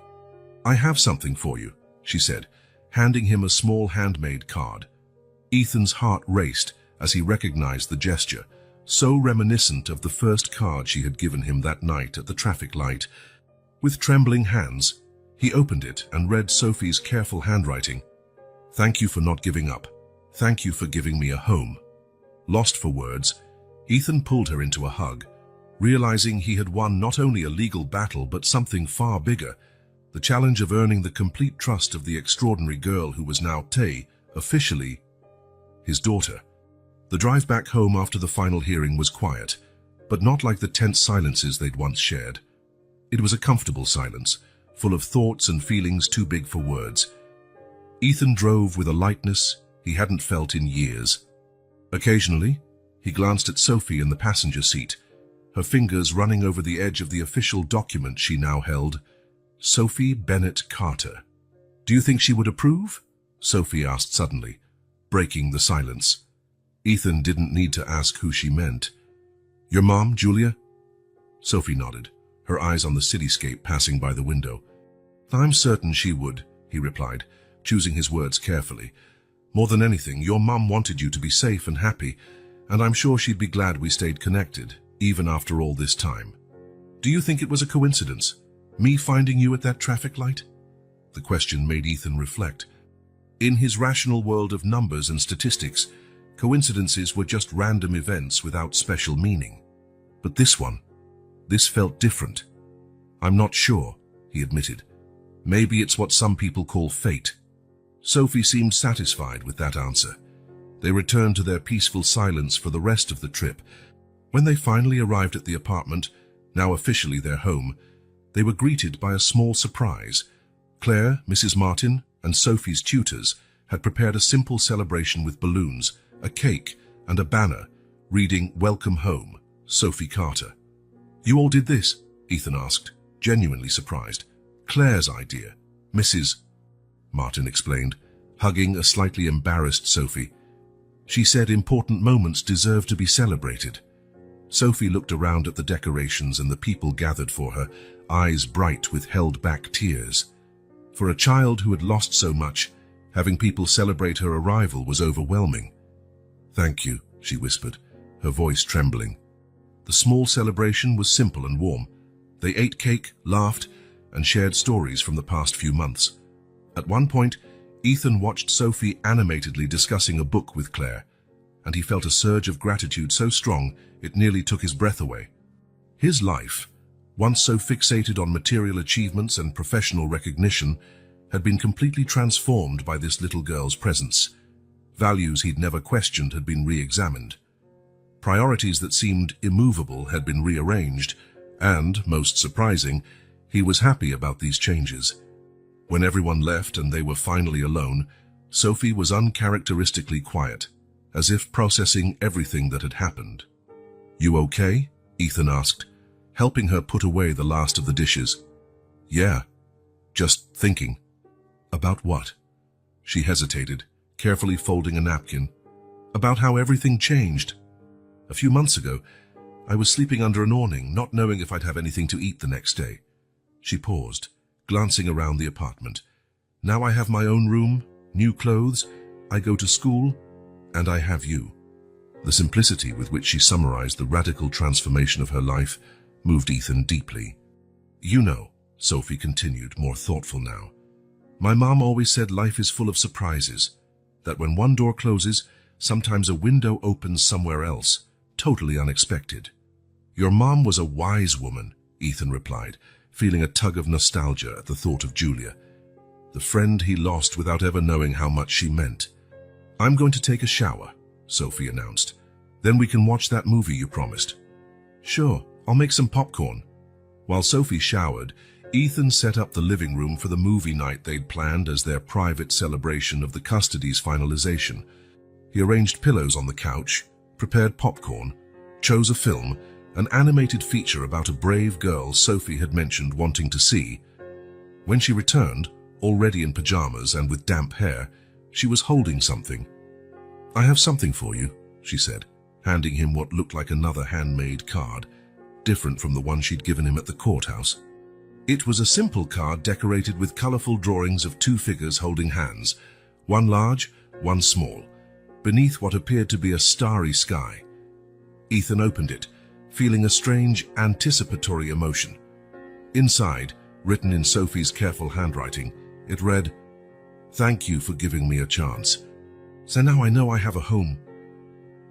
"I have something for you," she said, handing him a small handmade card. Ethan's heart raced as he recognized the gesture, so reminiscent of the first card she had given him that night at the traffic light. With trembling hands, he opened it and read Sophie's careful handwriting. "Thank you for not giving up. Thank you for giving me a home." Lost for words, Ethan pulled her into a hug, realizing he had won not only a legal battle but something far bigger, the challenge of earning the complete trust of the extraordinary girl who was now officially, his daughter. The drive back home after the final hearing was quiet, but not like the tense silences they'd once shared. It was a comfortable silence, full of thoughts and feelings too big for words. Ethan drove with a lightness he hadn't felt in years. Occasionally, he glanced at Sophie in the passenger seat, her fingers running over the edge of the official document she now held. Sophie Bennett Carter. "Do you think she would approve?" Sophie asked suddenly, breaking the silence. Ethan didn't need to ask who she meant. "Your mom, Julia?" Sophie nodded, her eyes on the cityscape passing by the window. "I'm certain she would," he replied, choosing his words carefully. "More than anything, your mom wanted you to be safe and happy, and I'm sure she'd be glad we stayed connected, even after all this time. Do you think it was a coincidence, me finding you at that traffic light?" The question made Ethan reflect. In his rational world of numbers and statistics, coincidences were just random events without special meaning. But this felt different. "I'm not sure," he admitted. "Maybe it's what some people call fate." Sophie seemed satisfied with that answer. They returned to their peaceful silence for the rest of the trip. When they finally arrived at the apartment, now officially their home, they were greeted by a small surprise. Claire, Mrs. Martin, and Sophie's tutors had prepared a simple celebration with balloons, a cake, and a banner reading "Welcome Home, Sophie Carter." "You all did this?" Ethan asked, genuinely surprised. "Claire's idea, Mrs. Martin explained, hugging a slightly embarrassed Sophie. "She said important moments deserve to be celebrated." Sophie looked around at the decorations and the people gathered for her, eyes bright with held-back tears. For a child who had lost so much, having people celebrate her arrival was overwhelming. "Thank you," she whispered, her voice trembling. The small celebration was simple and warm. They ate cake, laughed, and shared stories from the past few months. At one point, Ethan watched Sophie animatedly discussing a book with Claire, and he felt a surge of gratitude so strong it nearly took his breath away. His life, once so fixated on material achievements and professional recognition, had been completely transformed by this little girl's presence. Values he'd never questioned had been re-examined. Priorities that seemed immovable had been rearranged, and, most surprising, he was happy about these changes. When everyone left and they were finally alone, Sophie was uncharacteristically quiet, as if processing everything that had happened. "You okay?" Ethan asked, helping her put away the last of the dishes. "Yeah, just thinking." "About what?" She hesitated, carefully folding a napkin. "About how everything changed. A few months ago, I was sleeping under an awning, not knowing if I'd have anything to eat the next day." She paused, glancing around the apartment. "Now I have my own room, new clothes, I go to school, and I have you." The simplicity with which she summarized the radical transformation of her life moved Ethan deeply. "You know," Sophie continued, more thoughtful now, "my mom always said life is full of surprises, that when one door closes, sometimes a window opens somewhere else, totally unexpected. Your mom was a wise woman, Ethan replied, feeling a tug of nostalgia at the thought of Julia, the friend he lost without ever knowing how much she meant. "I'm going to take a shower," Sophie announced. "Then we can watch that movie you promised." "Sure, I'll make some popcorn." While Sophie showered, Ethan set up the living room for the movie night they'd planned as their private celebration of the custody's finalization. He arranged pillows on the couch, prepared popcorn, chose a film, an animated feature about a brave girl Sophie had mentioned wanting to see. When she returned, already in pajamas and with damp hair, she was holding something. "I have something for you," she said, handing him what looked like another handmade card, different from the one she'd given him at the courthouse. It was a simple card decorated with colorful drawings of two figures holding hands, one large, one small, beneath what appeared to be a starry sky. Ethan opened it, feeling a strange, anticipatory emotion. Inside, written in Sophie's careful handwriting, it read, "Thank you for giving me a chance. So now I know I have a home."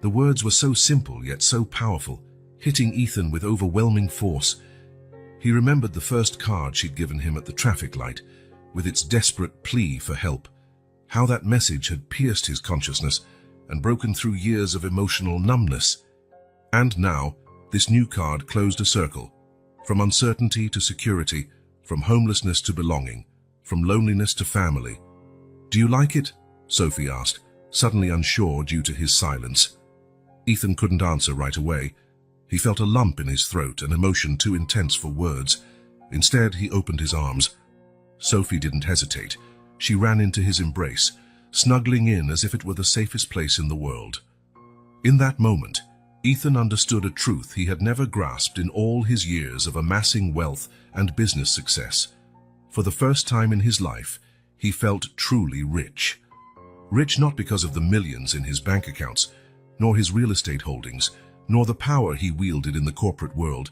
The words were so simple yet so powerful, hitting Ethan with overwhelming force. He remembered the first card she'd given him at the traffic light, with its desperate plea for help. How that message had pierced his consciousness and broken through years of emotional numbness. And now, this new card closed a circle, from uncertainty to security, from homelessness to belonging, from loneliness to family. "Do you like it?" Sophie asked, suddenly unsure due to his silence. Ethan couldn't answer right away. He felt a lump in his throat, an emotion too intense for words. Instead, he opened his arms. Sophie didn't hesitate. She ran into his embrace, snuggling in as if it were the safest place in the world. In that moment, Ethan understood a truth he had never grasped in all his years of amassing wealth and business success. For the first time in his life, he felt truly rich. Rich not because of the millions in his bank accounts, nor his real estate holdings, nor the power he wielded in the corporate world,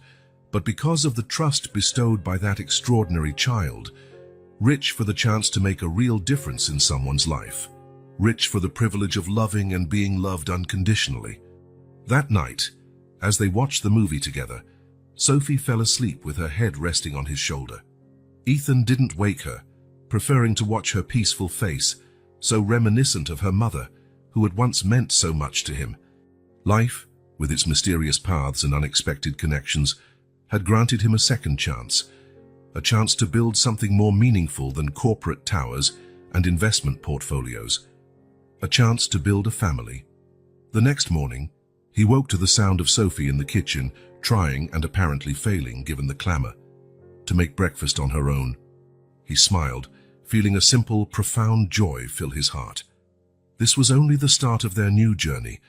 but because of the trust bestowed by that extraordinary child. Rich for the chance to make a real difference in someone's life. Rich for the privilege of loving and being loved unconditionally. That night, as they watched the movie together, Sophie fell asleep with her head resting on his shoulder. Ethan didn't wake her, preferring to watch her peaceful face, so reminiscent of her mother, who had once meant so much to him. Life, with its mysterious paths and unexpected connections, had granted him a second chance, a chance to build something more meaningful than corporate towers and investment portfolios, a chance to build a family. The next morning, he woke to the sound of Sophie in the kitchen, trying and apparently failing given the clamor, to make breakfast on her own. He smiled, feeling a simple, profound joy fill his heart. This was only the start of their new journey.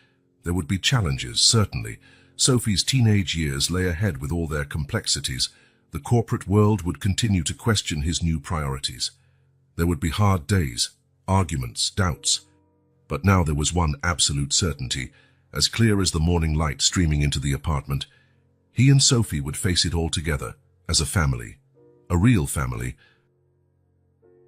There would be challenges, certainly. Sophie's teenage years lay ahead with all their complexities. The corporate world would continue to question his new priorities. There would be hard days, arguments, doubts. But now there was one absolute certainty, as clear as the morning light streaming into the apartment. He and Sophie would face it all together, as a family. A real family,